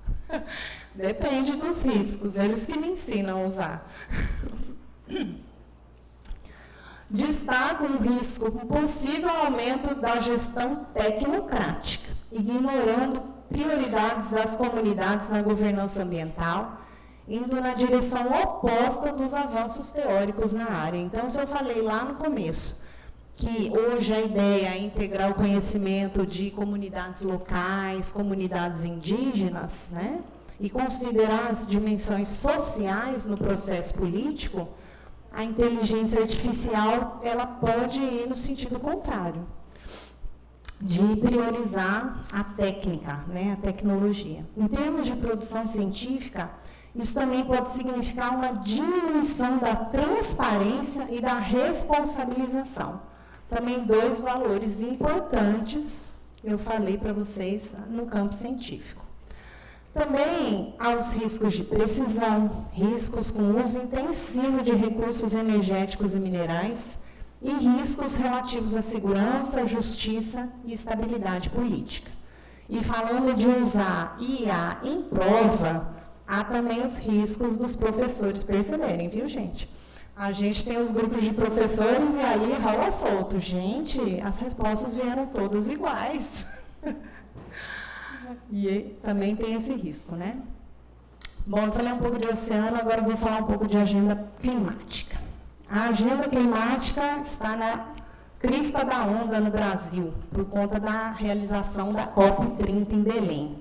Depende dos riscos, eles que me ensinam a usar. Destaca um risco, um possível aumento da gestão tecnocrática, ignorando prioridades das comunidades na governança ambiental, indo na direção oposta dos avanços teóricos na área. Então, se eu falei lá no começo, que hoje a ideia é integrar o conhecimento de comunidades locais, comunidades indígenas, né, e considerar as dimensões sociais no processo político, a inteligência artificial ela pode ir no sentido contrário, de priorizar a técnica, né, a tecnologia. Em termos de produção científica, isso também pode significar uma diminuição da transparência e da responsabilização. Também 2 valores importantes, eu falei para vocês, no campo científico. Também há os riscos de precisão, riscos com uso intensivo de recursos energéticos e minerais, e riscos relativos à segurança, justiça e estabilidade política. E falando de usar IA em prova, há também os riscos dos professores perceberem, viu, gente? A gente tem os grupos de professores e ali rola solto. Gente, as respostas vieram todas iguais. E também tem esse risco, né? Bom, eu falei um pouco de oceano, agora eu vou falar um pouco de agenda climática. A agenda climática está na crista da onda no Brasil, por conta da realização da COP30 em Belém.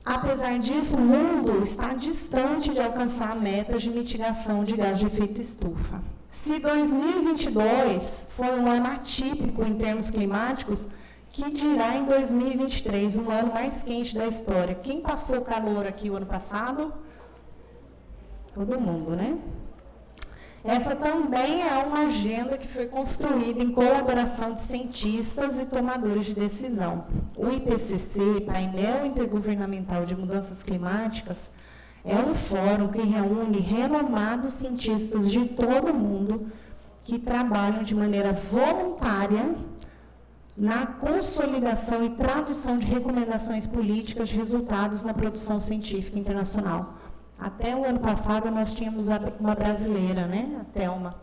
Apesar disso, o mundo está distante de alcançar metas de mitigação de gás de efeito estufa. Se 2022 foi um ano atípico em termos climáticos, que dirá em 2023, um ano mais quente da história. Quem passou calor aqui o ano passado? Todo mundo, né? Essa também é uma agenda que foi construída em colaboração de cientistas e tomadores de decisão. O IPCC, Painel Intergovernamental de Mudanças Climáticas, é um fórum que reúne renomados cientistas de todo o mundo que trabalham de maneira voluntária na consolidação e tradução de recomendações políticas de resultados na produção científica internacional. Até o ano passado, nós tínhamos uma brasileira, né, a Thelma,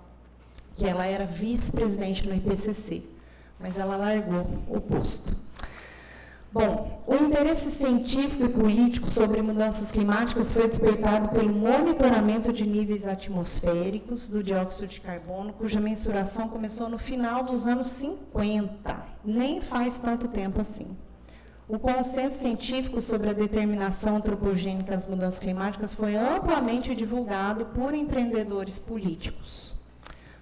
que ela era vice-presidente no IPCC, mas ela largou o posto. Bom, o interesse científico e político sobre mudanças climáticas foi despertado pelo monitoramento de níveis atmosféricos do dióxido de carbono, cuja mensuração começou no final dos anos 50, nem faz tanto tempo assim. O consenso científico sobre a determinação antropogênica das mudanças climáticas foi amplamente divulgado por empreendedores políticos.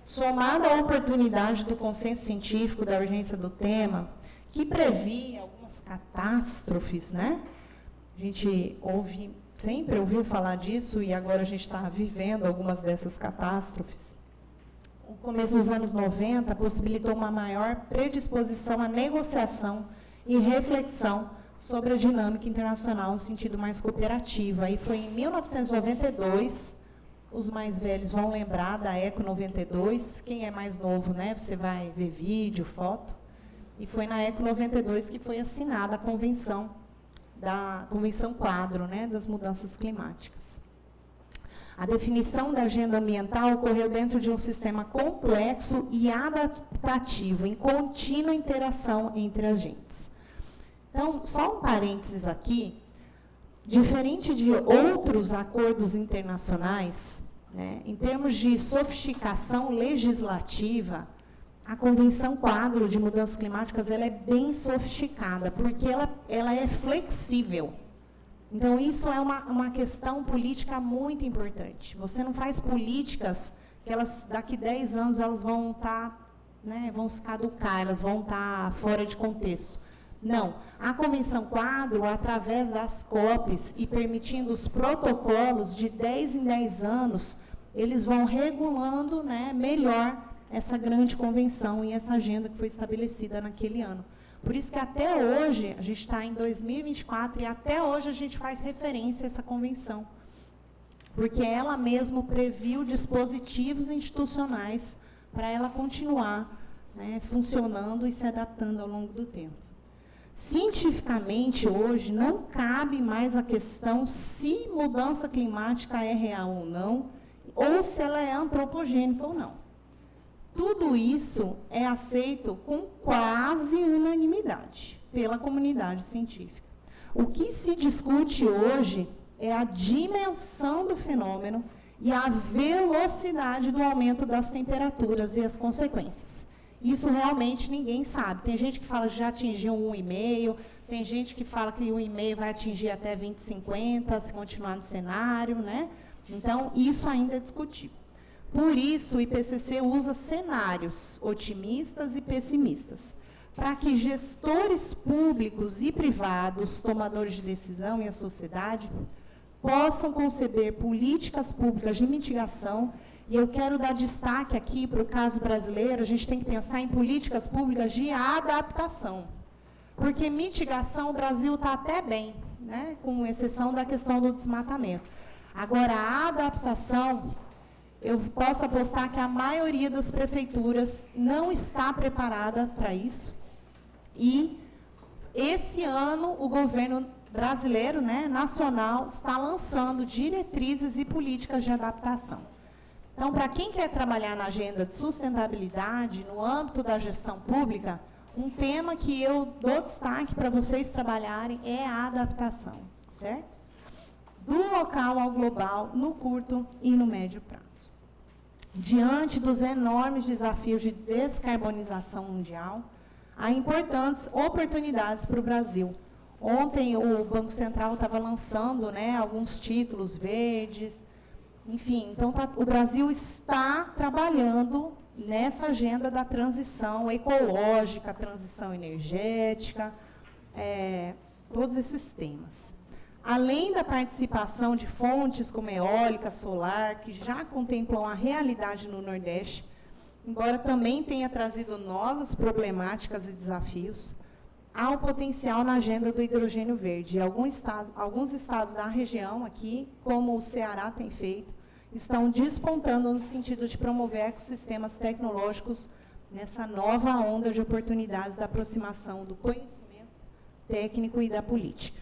Somada à oportunidade do consenso científico da urgência do tema, que previa algumas catástrofes, né, A gente sempre ouviu falar disso e agora a gente está vivendo algumas dessas catástrofes. O começo dos anos 90 possibilitou uma maior predisposição à negociação e reflexão sobre a dinâmica internacional no sentido mais cooperativo. Aí foi em 1992, os mais velhos vão lembrar da ECO 92, quem é mais novo, né, você vai ver vídeo, foto, e foi na ECO 92 que foi assinada a Convenção Quadro, né, das Mudanças Climáticas. A definição da agenda ambiental ocorreu dentro de um sistema complexo e adaptativo, em contínua interação entre agentes. Então, só um parênteses aqui, diferente de outros acordos internacionais, né, em termos de sofisticação legislativa, a Convenção Quadro de Mudanças Climáticas ela é bem sofisticada, porque ela é flexível. Então, isso é uma questão política muito importante. Você não faz políticas que elas, daqui 10 anos elas vão estar, né, vão se caducar, elas vão estar fora de contexto. Não. A Convenção Quadro, através das COPs e permitindo os protocolos de 10 em 10 anos, eles vão regulando, né, melhor essa grande convenção e essa agenda que foi estabelecida naquele ano. Por isso que até hoje, a gente está em 2024, e até hoje a gente faz referência a essa convenção, porque ela mesma previu dispositivos institucionais para ela continuar, né, funcionando e se adaptando ao longo do tempo. Cientificamente, hoje, não cabe mais a questão se mudança climática é real ou não, ou se ela é antropogênica ou não. Tudo isso é aceito com quase unanimidade pela comunidade científica. O que se discute hoje é a dimensão do fenômeno e a velocidade do aumento das temperaturas e as consequências. Isso realmente ninguém sabe. Tem gente que fala que já atingiu 1,5, tem gente que fala que 1,5 vai atingir até 2050, se continuar no cenário, né? Então, isso ainda é discutível. Por isso, o IPCC usa cenários otimistas e pessimistas, para que gestores públicos e privados, tomadores de decisão e a sociedade, possam conceber políticas públicas de mitigação. E eu quero dar destaque aqui para o caso brasileiro, a gente tem que pensar em políticas públicas de adaptação. Porque mitigação, o Brasil está até bem, né, com exceção da questão do desmatamento. Agora, a adaptação, eu posso apostar que a maioria das prefeituras não está preparada para isso. E esse ano o governo brasileiro, né, nacional, está lançando diretrizes e políticas de adaptação. Então, para quem quer trabalhar na agenda de sustentabilidade, no âmbito da gestão pública, um tema que eu dou destaque para vocês trabalharem é a adaptação, certo? Do local ao global, no curto e no médio prazo. Diante dos enormes desafios de descarbonização mundial, há importantes oportunidades para o Brasil. Ontem o Banco Central estava lançando, né, alguns títulos verdes, enfim, então o Brasil está trabalhando nessa agenda da transição ecológica, transição energética, todos esses temas. Além da participação de fontes como eólica, solar, que já contemplam a realidade no Nordeste, embora também tenha trazido novas problemáticas e desafios, há o potencial na agenda do hidrogênio verde. Alguns estados da região aqui, como o Ceará tem feito, estão despontando no sentido de promover ecossistemas tecnológicos nessa nova onda de oportunidades da aproximação do conhecimento técnico e da política.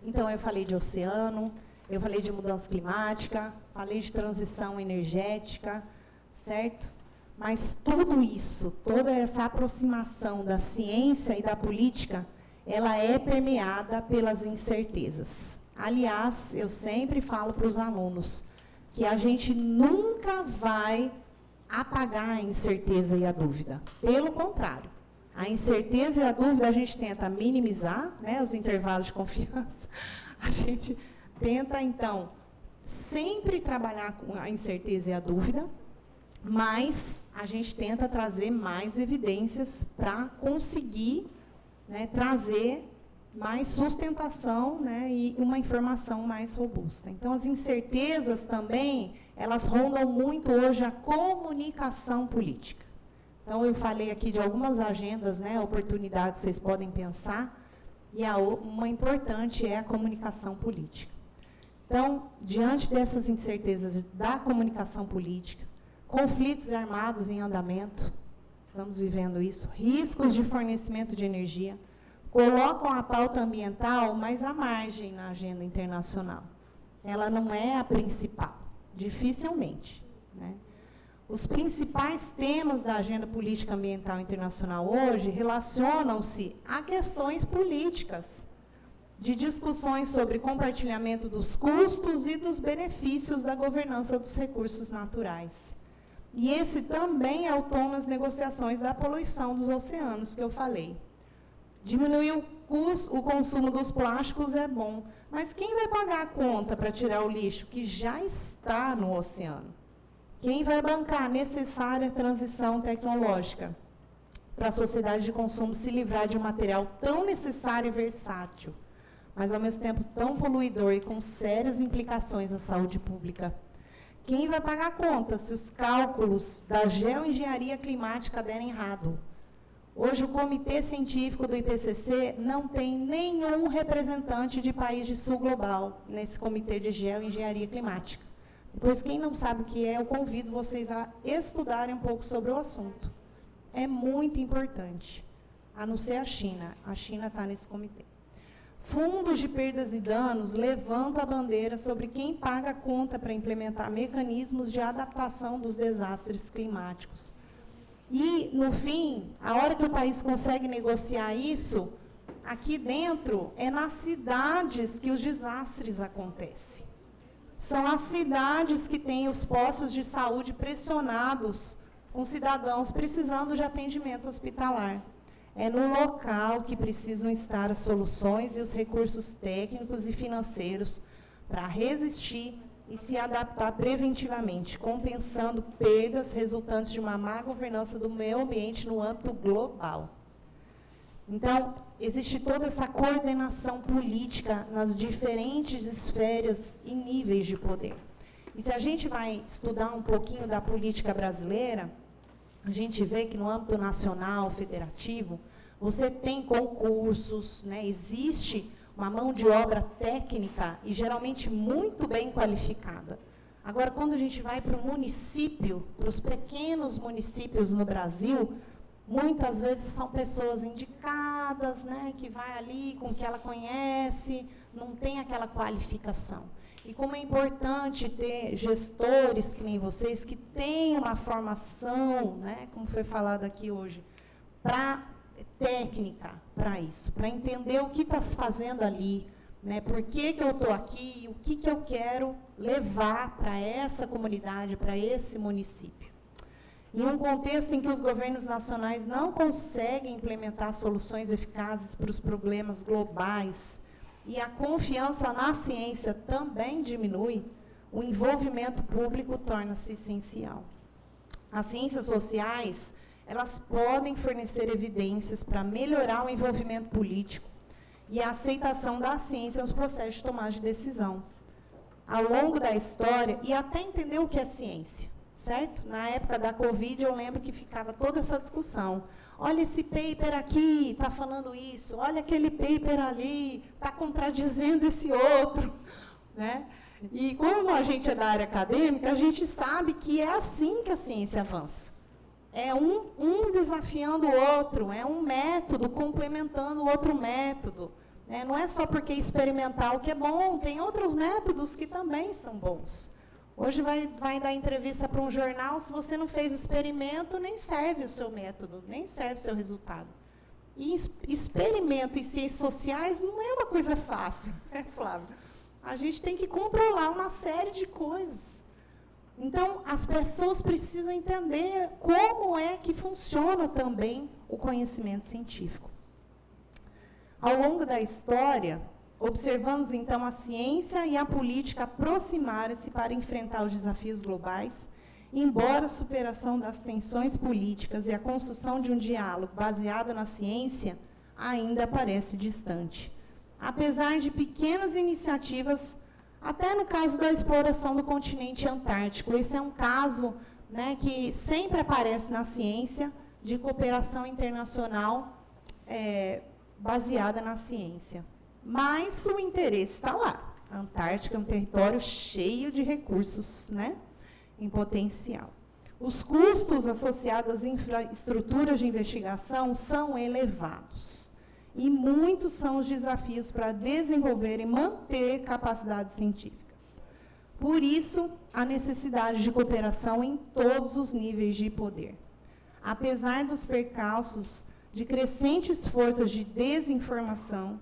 Então, eu falei de oceano, eu falei de mudança climática, falei de transição energética, certo? Mas tudo isso, toda essa aproximação da ciência e da política, ela é permeada pelas incertezas. Aliás, eu sempre falo para os alunos que a gente nunca vai apagar a incerteza e a dúvida. Pelo contrário, a incerteza e a dúvida a gente tenta minimizar, né, os intervalos de confiança. A gente tenta, então, sempre trabalhar com a incerteza e a dúvida, mas a gente tenta trazer mais evidências para conseguir, né, trazer mais sustentação, né, e uma informação mais robusta. Então, as incertezas também, elas rondam muito hoje a comunicação política. Então, eu falei aqui de algumas agendas, né, oportunidades que vocês podem pensar, e uma importante é a comunicação política. Então, diante dessas incertezas da comunicação política, conflitos armados em andamento, estamos vivendo isso, riscos de fornecimento de energia, colocam a pauta ambiental mais à margem na agenda internacional. Ela não é a principal, dificilmente, né? Os principais temas da agenda política ambiental internacional hoje relacionam-se a questões políticas, de discussões sobre compartilhamento dos custos e dos benefícios da governança dos recursos naturais. E esse também é o tom nas negociações da poluição dos oceanos, que eu falei. Diminuir o consumo dos plásticos é bom, mas quem vai pagar a conta para tirar o lixo que já está no oceano? Quem vai bancar a necessária transição tecnológica para a sociedade de consumo se livrar de um material tão necessário e versátil, mas, ao mesmo tempo, tão poluidor e com sérias implicações à saúde pública? Quem vai pagar a conta se os cálculos da geoengenharia climática derem errado? Hoje, o Comitê Científico do IPCC não tem nenhum representante de país de sul global nesse Comitê de Geoengenharia Climática. Depois, quem não sabe o que é, eu convido vocês a estudarem um pouco sobre o assunto. É muito importante, a não ser a China. A China está nesse comitê. Fundos de perdas e danos levantam a bandeira sobre quem paga a conta para implementar mecanismos de adaptação dos desastres climáticos. E, no fim, a hora que o país consegue negociar isso, aqui dentro, é nas cidades que os desastres acontecem. São as cidades que têm os postos de saúde pressionados, com cidadãos precisando de atendimento hospitalar. É no local que precisam estar as soluções e os recursos técnicos e financeiros para resistir e se adaptar preventivamente, compensando perdas resultantes de uma má governança do meio ambiente no âmbito global. Então, existe toda essa coordenação política nas diferentes esferas e níveis de poder. E se a gente vai estudar um pouquinho da política brasileira, a gente vê que no âmbito nacional, federativo, você tem concursos, né, existe uma mão de obra técnica e geralmente muito bem qualificada. Agora, quando a gente vai para o município, para os pequenos municípios no Brasil, muitas vezes são pessoas indicadas, né, que vai ali com o que ela conhece, não tem aquela qualificação. E como é importante ter gestores, que nem vocês, que têm uma formação, né, como foi falado aqui hoje, técnica para isso, para entender o que está se fazendo ali, né, por que eu estou aqui, o que eu quero levar para essa comunidade, para esse município. Em um contexto em que os governos nacionais não conseguem implementar soluções eficazes para os problemas globais e a confiança na ciência também diminui, o envolvimento público torna-se essencial. As ciências sociais, elas podem fornecer evidências para melhorar o envolvimento político e a aceitação da ciência nos processos de tomada de decisão. Ao longo da história, e até entender o que é ciência. Certo? Na época da Covid, eu lembro que ficava toda essa discussão. Olha esse paper aqui, está falando isso. Olha aquele paper ali, está contradizendo esse outro. Né? E como a gente é da área acadêmica, a gente sabe que é assim que a ciência avança. É um desafiando o outro, é um método complementando o outro método. Não é só porque experimental que é bom, tem outros métodos que também são bons. Hoje vai dar entrevista para um jornal, se você não fez experimento, nem serve o seu método, nem serve o seu resultado. E experimento em ciências sociais não é uma coisa fácil, né, Flávio? A gente tem que controlar uma série de coisas. Então, as pessoas precisam entender como é que funciona também o conhecimento científico. Ao longo da história, observamos, então, a ciência e a política aproximarem-se para enfrentar os desafios globais, embora a superação das tensões políticas e a construção de um diálogo baseado na ciência ainda parece distante. apesar de pequenas iniciativas, até no caso da exploração do continente antártico. Esse é um caso, né, que sempre aparece na ciência, de cooperação internacional baseada na ciência. Mas o interesse está lá. A Antártica é um território cheio de recursos, né, em potencial. Os custos associados às infraestruturas de investigação são elevados. E muitos são os desafios para desenvolver e manter capacidades científicas. Por isso, a necessidade de cooperação em todos os níveis de poder. Apesar dos percalços de crescentes forças de desinformação,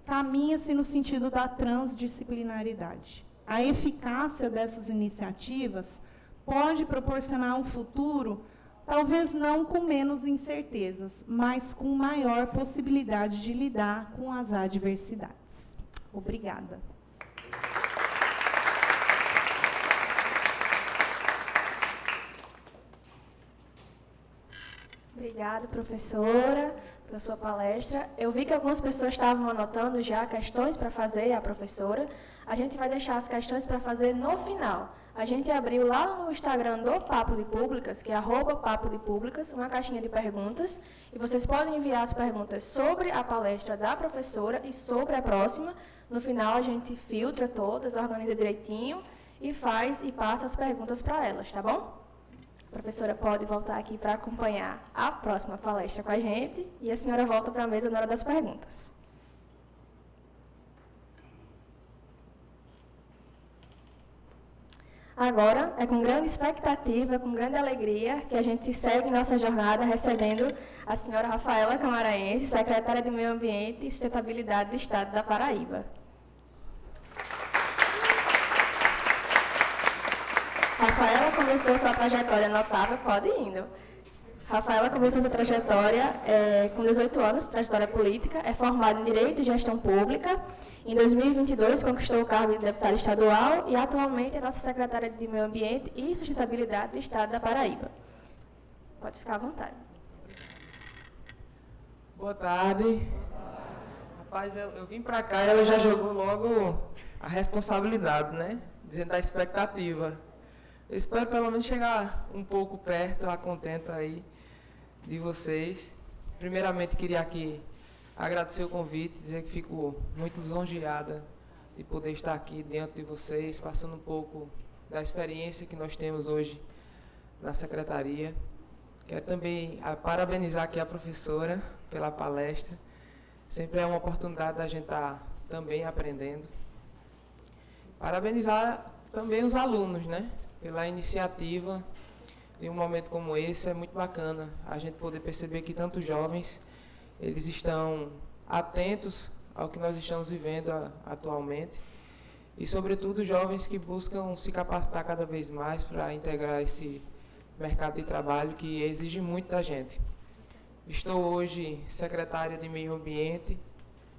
caminha-se no sentido da transdisciplinaridade. A eficácia dessas iniciativas pode proporcionar um futuro, talvez não com menos incertezas, mas com maior possibilidade de lidar com as adversidades. Obrigada. Obrigada, professora, pela sua palestra. Eu vi que algumas pessoas estavam anotando já questões para fazer à professora. A gente vai deixar as questões para fazer no final. A gente abriu lá no Instagram do Papo de Públicas, que é @Papo de Públicas, uma caixinha de perguntas. E vocês podem enviar as perguntas sobre a palestra da professora e sobre a próxima. No final, a gente filtra todas, organiza direitinho e faz e passa as perguntas para elas, tá bom? A professora pode voltar aqui para acompanhar a próxima palestra com a gente e a senhora volta para a mesa na hora das perguntas. Agora, é com grande expectativa, com grande alegria, que a gente segue nossa jornada recebendo a senhora Rafaela Camaraense, secretária de Meio Ambiente e Sustentabilidade do Estado da Paraíba. Rafaela começou sua trajetória notável, pode ir indo. Rafaela começou sua trajetória com 18 anos, trajetória política, é formada em Direito e Gestão Pública. Em 2022, conquistou o cargo de deputada estadual e atualmente é nossa secretária de Meio Ambiente e Sustentabilidade do Estado da Paraíba. Pode ficar à vontade. Boa tarde. Rapaz, eu vim para cá e ela já jogou logo a responsabilidade, né? Dizendo da expectativa. Eu espero pelo menos chegar um pouco perto, a contento aí de vocês. Primeiramente, queria aqui agradecer o convite, dizer que fico muito lisonjeada de poder estar aqui diante de vocês, passando um pouco da experiência que nós temos hoje na secretaria. Quero também parabenizar aqui a professora pela palestra. Sempre é uma oportunidade da gente estar também aprendendo. Parabenizar também os alunos, né? Pela iniciativa de um momento como esse. É muito bacana a gente poder perceber que tantos jovens, eles estão atentos ao que nós estamos vivendo atualmente e, sobretudo, jovens que buscam se capacitar cada vez mais para integrar esse mercado de trabalho que exige muito da gente. Estou hoje secretária de Meio Ambiente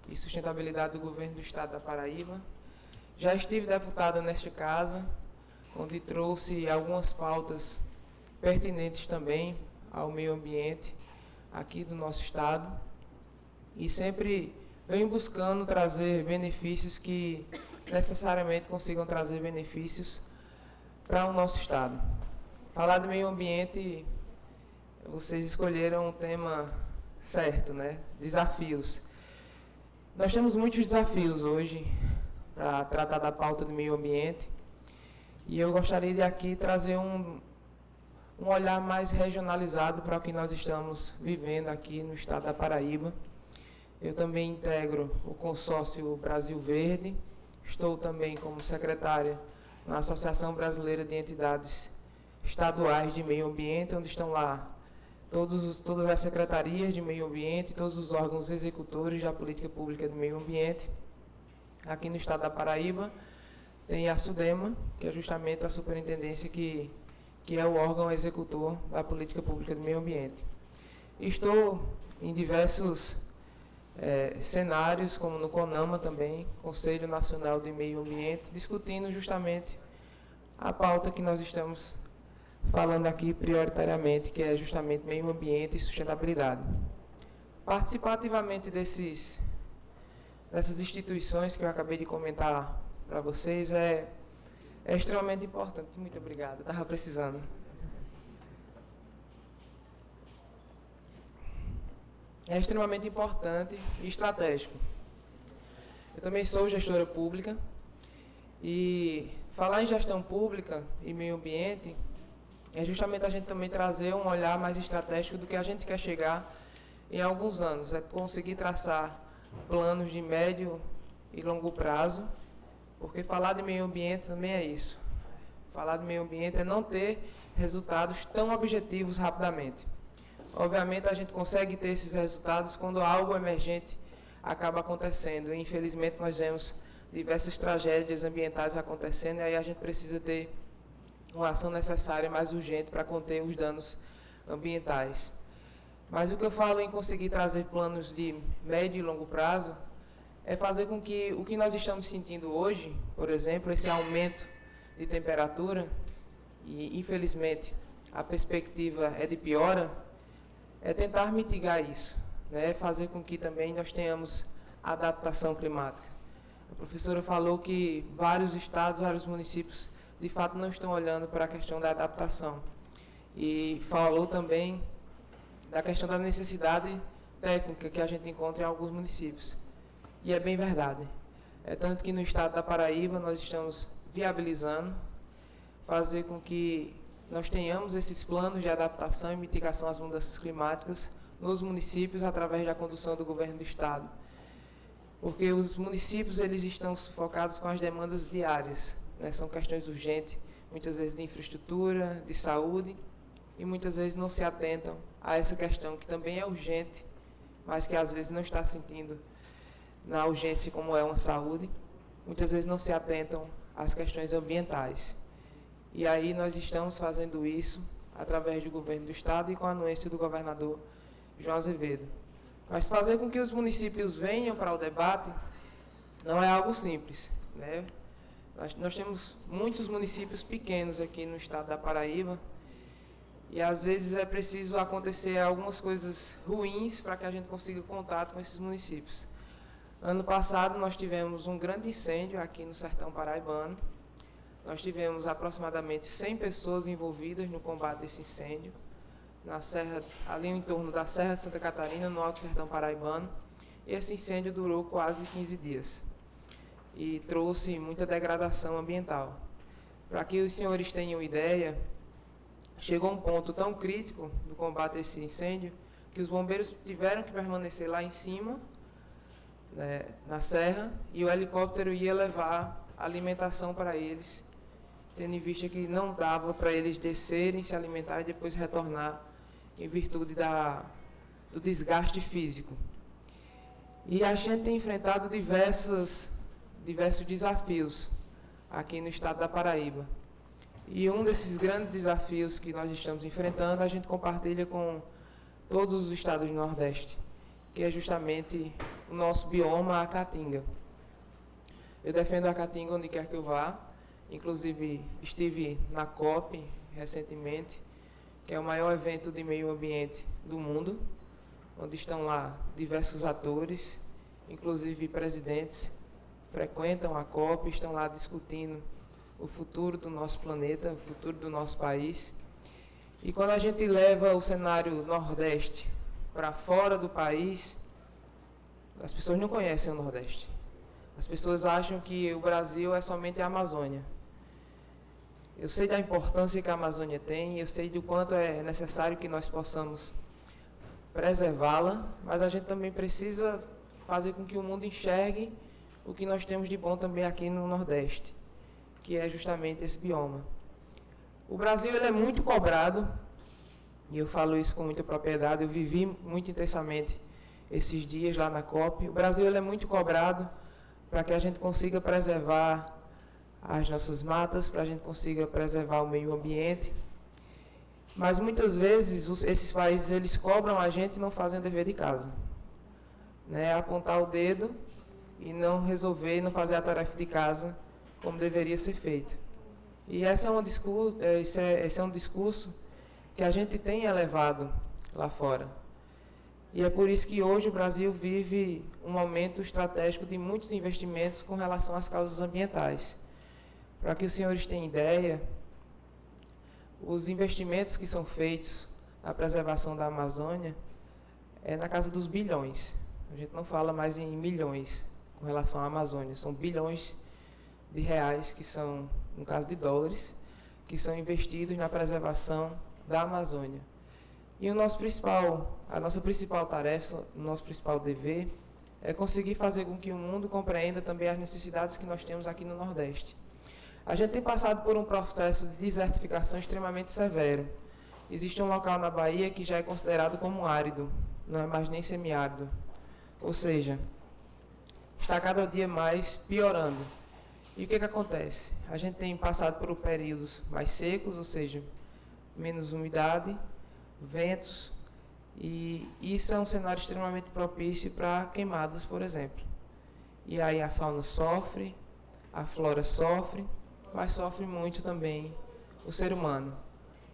e Sustentabilidade do Governo do Estado da Paraíba. Já estive deputada nesta casa, onde trouxe algumas pautas pertinentes também ao meio ambiente aqui do nosso estado. E sempre venho buscando trazer benefícios que necessariamente consigam trazer benefícios para o nosso estado. Falar de meio ambiente, vocês escolheram um tema certo, né? Desafios. Nós temos muitos desafios hoje para tratar da pauta do meio ambiente. E eu gostaria de aqui trazer um olhar mais regionalizado para o que nós estamos vivendo aqui no estado da Paraíba. Eu também integro o consórcio Brasil Verde, estou também como secretária na Associação Brasileira de Entidades Estaduais de Meio Ambiente, onde estão lá todas as secretarias de meio ambiente, todos os órgãos executores da política pública de meio ambiente. Aqui no estado da Paraíba tem a SUDEMA, que é justamente a superintendência que é o órgão executor da política pública de meio ambiente. Estou em diversos cenários, como no CONAMA também, Conselho Nacional de Meio Ambiente, discutindo justamente a pauta que nós estamos falando aqui prioritariamente, que é justamente meio ambiente e sustentabilidade. Participar ativamente desses dessas instituições que eu acabei de comentar para vocês é extremamente importante. Muito obrigado, estava precisando. É extremamente importante e estratégico. Eu também sou gestora pública e falar em gestão pública e meio ambiente é justamente a gente também trazer um olhar mais estratégico do que a gente quer chegar em alguns anos. É conseguir traçar planos de médio e longo prazo, porque falar de meio ambiente também é isso. Falar de meio ambiente é não ter resultados tão objetivos rapidamente. Obviamente, a gente consegue ter esses resultados quando algo emergente acaba acontecendo. E, infelizmente, nós vemos diversas tragédias ambientais acontecendo e aí a gente precisa ter uma ação necessária mais urgente para conter os danos ambientais. Mas o que eu falo em conseguir trazer planos de médio e longo prazo é fazer com que o que nós estamos sentindo hoje, por exemplo, esse aumento de temperatura, e, infelizmente, a perspectiva é de piora, é tentar mitigar isso, né? Fazer com que também nós tenhamos adaptação climática. A professora falou que vários estados, vários municípios, de fato, não estão olhando para a questão da adaptação. E falou também da questão da necessidade técnica que a gente encontra em alguns municípios. E é bem verdade. É tanto que no estado da Paraíba nós estamos viabilizando, fazer com que nós tenhamos esses planos de adaptação e mitigação às mudanças climáticas nos municípios através da condução do governo do estado. Porque os municípios eles estão sufocados com as demandas diárias, né? São questões urgentes, muitas vezes de infraestrutura, de saúde, e muitas vezes não se atentam a essa questão que também é urgente, mas que às vezes não está sentindo na urgência como é uma saúde, muitas vezes não se atentam às questões ambientais. E aí nós estamos fazendo isso através do governo do estado e com a anuência do governador João Azevedo. Mas fazer com que os municípios venham para o debate não é algo simples, né? Nós temos muitos municípios pequenos aqui no estado da Paraíba e às vezes é preciso acontecer algumas coisas ruins para que a gente consiga contato com esses municípios. Ano passado nós tivemos um grande incêndio aqui no sertão paraibano. Nós tivemos aproximadamente 100 pessoas envolvidas no combate a esse incêndio, na serra, ali em torno da Serra de Santa Catarina, no Alto Sertão Paraibano. E esse incêndio durou quase 15 dias e trouxe muita degradação ambiental. Para que os senhores tenham ideia, chegou um ponto tão crítico do combate a esse incêndio que os bombeiros tiveram que permanecer lá em cima, né, na serra, e o helicóptero ia levar alimentação para eles, tendo em vista que não dava para eles descerem, se alimentar e depois retornar em virtude do desgaste físico. E a gente tem enfrentado diversos desafios aqui no estado da Paraíba. E um desses grandes desafios que nós estamos enfrentando, a gente compartilha com todos os estados do Nordeste, que é justamente o nosso bioma, a Caatinga. Eu defendo a Caatinga onde quer que eu vá. Inclusive, estive na COP recentemente, que é o maior evento de meio ambiente do mundo, onde estão lá diversos atores, inclusive presidentes, frequentam a COP, estão lá discutindo o futuro do nosso planeta, o futuro do nosso país. E quando a gente leva o cenário Nordeste para fora do país, as pessoas não conhecem o Nordeste. As pessoas acham que o Brasil é somente a Amazônia. Eu sei da importância que a Amazônia tem, eu sei do quanto é necessário que nós possamos preservá-la, mas a gente também precisa fazer com que o mundo enxergue o que nós temos de bom também aqui no Nordeste, que é justamente esse bioma. O Brasil ele é muito cobrado, e eu falo isso com muita propriedade, eu vivi muito intensamente esses dias lá na COP. O Brasil ele é muito cobrado para que a gente consiga preservar as nossas matas, para a gente consiga preservar o meio ambiente. Mas muitas vezes esses países eles cobram a gente e não fazem o dever de casa, né? Apontar o dedo e não resolver, não fazer a tarefa de casa como deveria ser feito. E esse é um discurso que a gente tem elevado lá fora. E é por isso que hoje o Brasil vive um momento estratégico de muitos investimentos com relação às causas ambientais. Para que os senhores tenham ideia, os investimentos que são feitos na preservação da Amazônia é na casa dos bilhões. A gente não fala mais em milhões com relação à Amazônia, são bilhões de reais, que são, no caso de dólares, que são investidos na preservação da Amazônia. E a nossa principal tarefa, o nosso principal dever, é conseguir fazer com que o mundo compreenda também as necessidades que nós temos aqui no Nordeste. A gente tem passado por um processo de desertificação extremamente severo. Existe um local na Bahia que já é considerado como árido, não é mais nem semiárido. Ou seja, está cada dia mais piorando. E o que acontece? A gente tem passado por períodos mais secos, ou seja, menos umidade, ventos, e isso é um cenário extremamente propício para queimadas, por exemplo. E aí a fauna sofre, a flora sofre, mas sofre muito também o ser humano,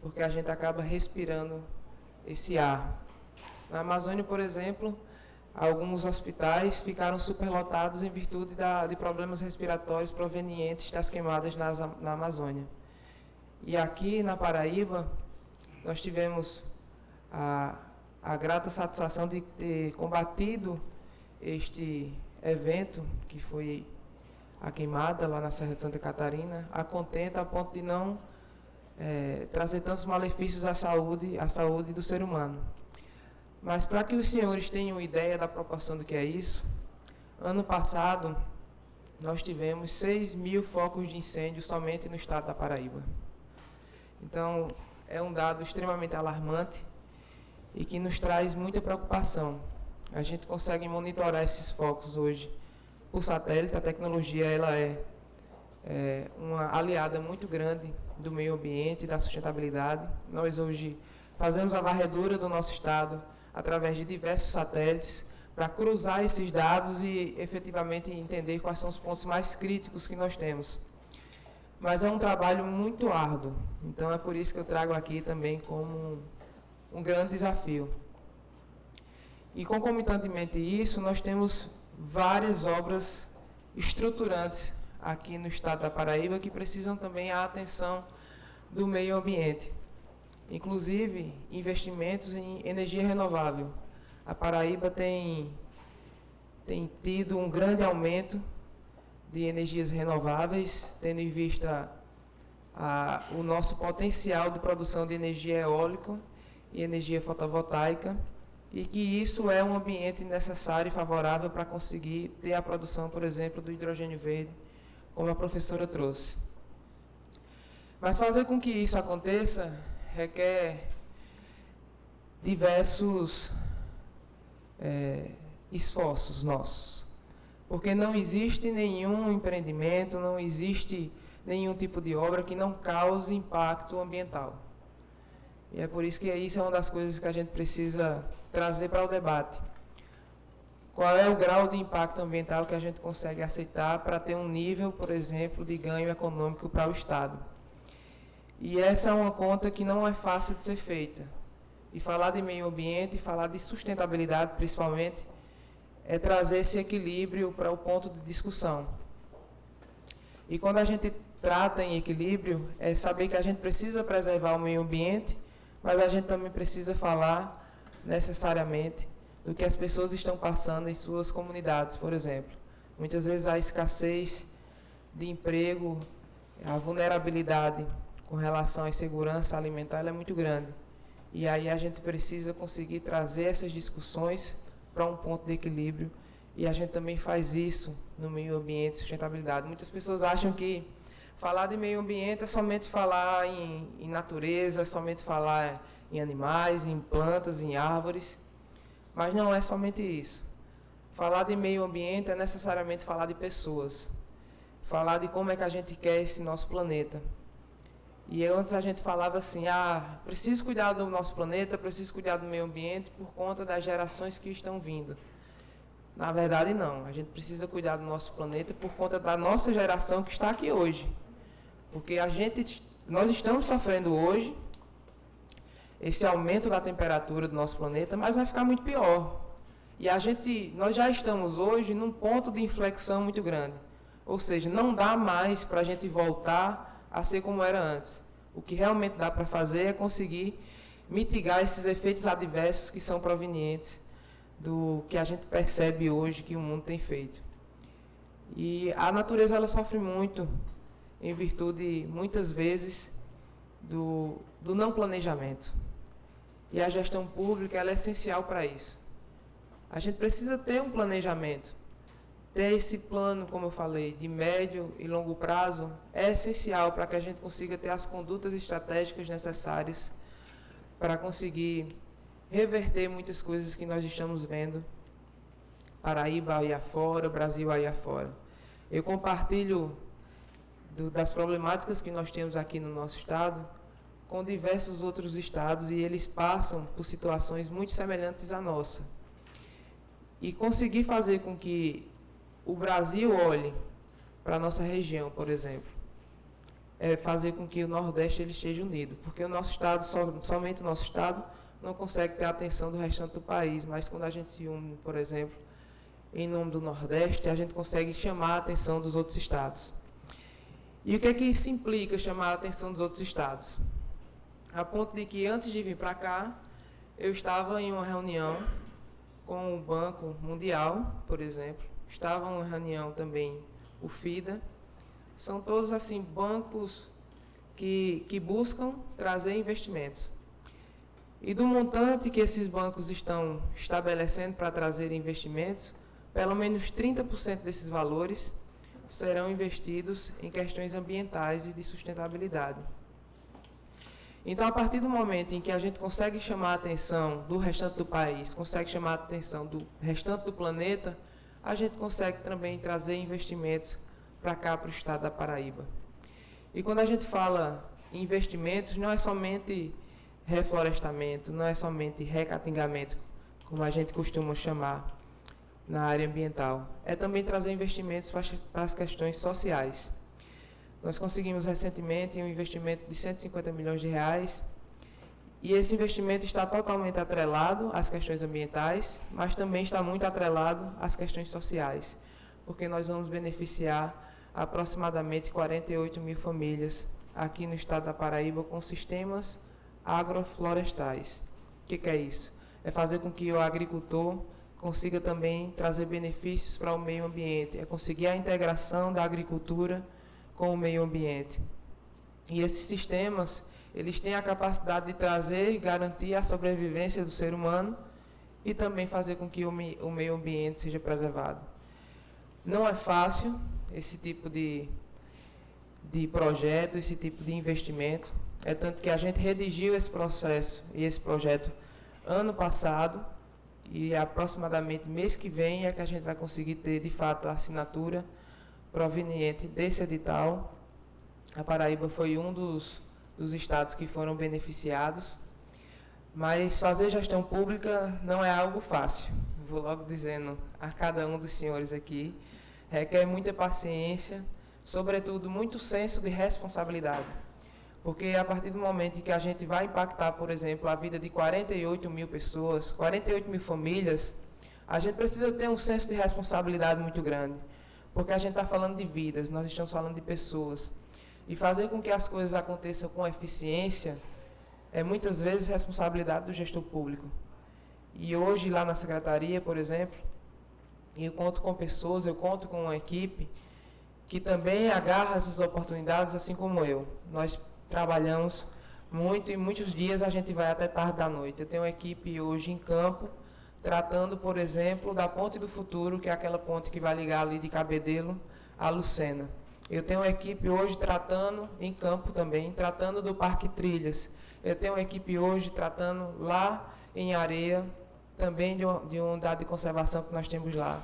porque a gente acaba respirando esse ar. Na Amazônia, por exemplo, alguns hospitais ficaram superlotados em virtude de problemas respiratórios provenientes das queimadas na Amazônia. E aqui na Paraíba, nós tivemos a grata satisfação de ter combatido este evento, que foi a queimada lá na Serra de Santa Catarina, a contento a ponto de não trazer tantos malefícios à saúde do ser humano. Mas para que os senhores tenham ideia da proporção do que é isso, ano passado nós tivemos 6.000 focos de incêndio somente no estado da Paraíba. Então, é um dado extremamente alarmante e que nos traz muita preocupação. A gente consegue monitorar esses focos hoje por satélite. A tecnologia ela é uma aliada muito grande do meio ambiente e da sustentabilidade. Nós hoje fazemos a varredura do nosso estado através de diversos satélites para cruzar esses dados e efetivamente entender quais são os pontos mais críticos que nós temos. Mas é um trabalho muito árduo, então é por isso que eu trago aqui também como um grande desafio. E concomitantemente a isso, nós temos várias obras estruturantes aqui no estado da Paraíba que precisam também a atenção do meio ambiente. Inclusive, investimentos em energia renovável. A Paraíba tem tido um grande aumento de energias renováveis, tendo em vista o nosso potencial de produção de energia eólica e energia fotovoltaica, e que isso é um ambiente necessário e favorável para conseguir ter a produção, por exemplo, do hidrogênio verde, como a professora trouxe. Mas fazer com que isso aconteça requer diversos esforços nossos, porque não existe nenhum empreendimento, não existe nenhum tipo de obra que não cause impacto ambiental. E é por isso que isso é uma das coisas que a gente precisa trazer para o debate. Qual é o grau de impacto ambiental que a gente consegue aceitar para ter um nível, por exemplo, de ganho econômico para o Estado? E essa é uma conta que não é fácil de ser feita. E falar de meio ambiente, falar de sustentabilidade principalmente, é trazer esse equilíbrio para o ponto de discussão. E quando a gente trata em equilíbrio, é saber que a gente precisa preservar o meio ambiente, mas a gente também precisa falar necessariamente do que as pessoas estão passando em suas comunidades, por exemplo. Muitas vezes a escassez de emprego, a vulnerabilidade com relação à insegurança alimentar ela é muito grande. E aí a gente precisa conseguir trazer essas discussões para um ponto de equilíbrio, e a gente também faz isso no meio ambiente e sustentabilidade. Muitas pessoas acham que falar de meio ambiente é somente falar em natureza, é somente falar em animais, em plantas, em árvores, mas não é somente isso. Falar de meio ambiente é necessariamente falar de pessoas, falar de como é que a gente quer esse nosso planeta. E antes a gente falava assim, preciso cuidar do nosso planeta, preciso cuidar do meio ambiente por conta das gerações que estão vindo. Na verdade, não. A gente precisa cuidar do nosso planeta por conta da nossa geração que está aqui hoje. Porque nós estamos sofrendo hoje esse aumento da temperatura do nosso planeta, mas vai ficar muito pior. E nós já estamos hoje num ponto de inflexão muito grande. Ou seja, não dá mais para a gente voltar a ser como era antes. O que realmente dá para fazer é conseguir mitigar esses efeitos adversos que são provenientes do que a gente percebe hoje que o mundo tem feito. E a natureza ela sofre muito em virtude, muitas vezes, do não planejamento. E a gestão pública ela é essencial para isso. A gente precisa ter um planejamento. Ter esse plano, como eu falei, de médio e longo prazo, é essencial para que a gente consiga ter as condutas estratégicas necessárias para conseguir reverter muitas coisas que nós estamos vendo, Paraíba aí afora, Brasil aí afora. Eu compartilho das problemáticas que nós temos aqui no nosso estado com diversos outros estados e eles passam por situações muito semelhantes à nossa. E conseguir fazer com que o Brasil olhe para a nossa região, por exemplo, é fazer com que o Nordeste ele esteja unido, porque o nosso estado, somente o nosso estado, não consegue ter a atenção do restante do país, mas quando a gente se une, por exemplo, em nome do Nordeste, a gente consegue chamar a atenção dos outros estados. E o que é que isso implica, chamar a atenção dos outros estados? A ponto de que, antes de vir para cá, eu estava em uma reunião com o Banco Mundial, por exemplo, estava em uma reunião também o FIDA, são todos assim bancos que buscam trazer investimentos. E do montante que esses bancos estão estabelecendo para trazer investimentos, pelo menos 30% desses valores serão investidos em questões ambientais e de sustentabilidade. Então, a partir do momento em que a gente consegue chamar a atenção do restante do país, consegue chamar a atenção do restante do planeta, a gente consegue também trazer investimentos para cá, para o estado da Paraíba. E quando a gente fala em investimentos, não é somente reflorestamento, não é somente recatingamento, como a gente costuma chamar na área ambiental. É também trazer investimentos para as questões sociais. Nós conseguimos recentemente um investimento de 150 milhões de reais e esse investimento está totalmente atrelado às questões ambientais, mas também está muito atrelado às questões sociais, porque nós vamos beneficiar aproximadamente 48 mil famílias aqui no estado da Paraíba com sistemas agroflorestais. O que é isso? É fazer com que o agricultor consiga também trazer benefícios para o meio ambiente, é conseguir a integração da agricultura com o meio ambiente. E esses sistemas, eles têm a capacidade de trazer e garantir a sobrevivência do ser humano e também fazer com que o meio ambiente seja preservado. Não é fácil esse tipo de projeto, esse tipo de investimento. É tanto que a gente redigiu esse processo e esse projeto ano passado e aproximadamente mês que vem é que a gente vai conseguir ter, de fato, a assinatura proveniente desse edital. A Paraíba foi um dos estados que foram beneficiados, mas fazer gestão pública não é algo fácil. Vou logo dizendo a cada um dos senhores aqui, requer muita paciência, sobretudo muito senso de responsabilidade, porque a partir do momento em que a gente vai impactar, por exemplo, a vida de 48 mil pessoas, 48 mil famílias, a gente precisa ter um senso de responsabilidade muito grande, porque a gente está falando de vidas, nós estamos falando de pessoas. E fazer com que as coisas aconteçam com eficiência é muitas vezes responsabilidade do gestor público. E hoje, lá na secretaria, por exemplo, eu conto com pessoas, eu conto com uma equipe que também agarra essas oportunidades, assim como eu. Nós trabalhamos muito e muitos dias a gente vai até tarde da noite. Eu tenho uma equipe hoje em campo, tratando, por exemplo, da Ponte do Futuro, que é aquela ponte que vai ligar ali de Cabedelo a Lucena. Eu tenho uma equipe hoje tratando, em campo também, tratando do Parque Trilhas. Eu tenho uma equipe hoje tratando lá em Areia, também de uma unidade de conservação que nós temos lá.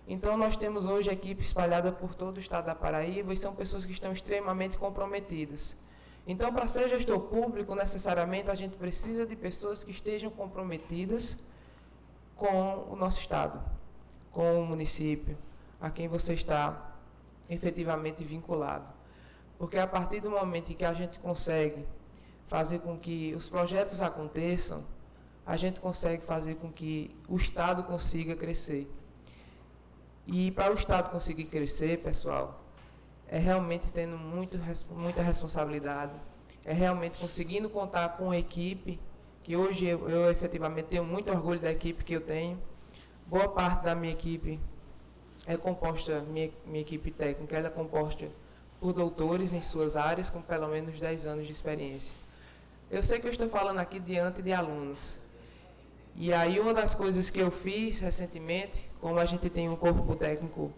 Então, nós temos hoje equipe espalhada por todo o estado da Paraíba e são pessoas que estão extremamente comprometidas. Então, para ser gestor público, necessariamente, a gente precisa de pessoas que estejam comprometidas com o nosso estado, com o município, a quem você está efetivamente vinculado. Porque a partir do momento em que a gente consegue fazer com que os projetos aconteçam, a gente consegue fazer com que o Estado consiga crescer. E para o Estado conseguir crescer, pessoal, é realmente tendo muita responsabilidade, é realmente conseguindo contar com uma equipe, que hoje eu efetivamente tenho muito orgulho da equipe que eu tenho. Boa parte da minha equipe é composta, minha equipe técnica, ela é composta por doutores em suas áreas, com pelo menos 10 anos de experiência. Eu sei que eu estou falando aqui diante de alunos. E aí uma das coisas que eu fiz recentemente, como a gente tem um corpo técnico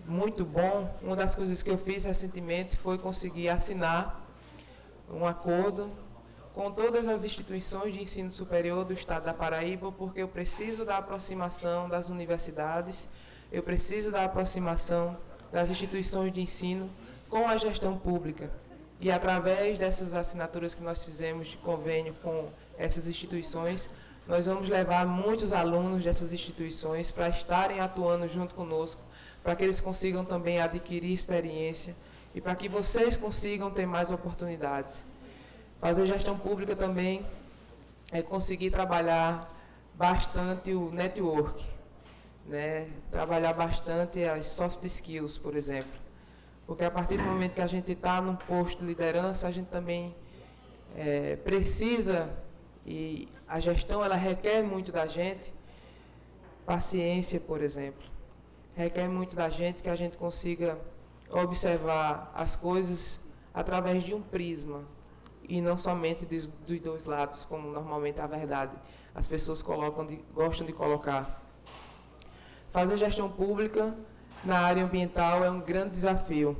muito bom, uma das coisas que eu fiz recentemente foi conseguir assinar um acordo com todas as instituições de ensino superior do Estado da Paraíba, porque eu preciso da aproximação das universidades, eu preciso da aproximação das instituições de ensino com a gestão pública. E através dessas assinaturas que nós fizemos de convênio com essas instituições, nós vamos levar muitos alunos dessas instituições para estarem atuando junto conosco, para que eles consigam também adquirir experiência e para que vocês consigam ter mais oportunidades. Fazer gestão pública também é conseguir trabalhar bastante o network, né? Trabalhar bastante as soft skills, por exemplo. Porque a partir do momento que a gente está num posto de liderança, a gente também precisa, e a gestão ela requer muito da gente, paciência, por exemplo. Requer muito da gente que a gente consiga observar as coisas através de um prisma, e não somente dos dois lados, como normalmente a verdade as pessoas gostam de colocar. Fazer gestão pública na área ambiental é um grande desafio,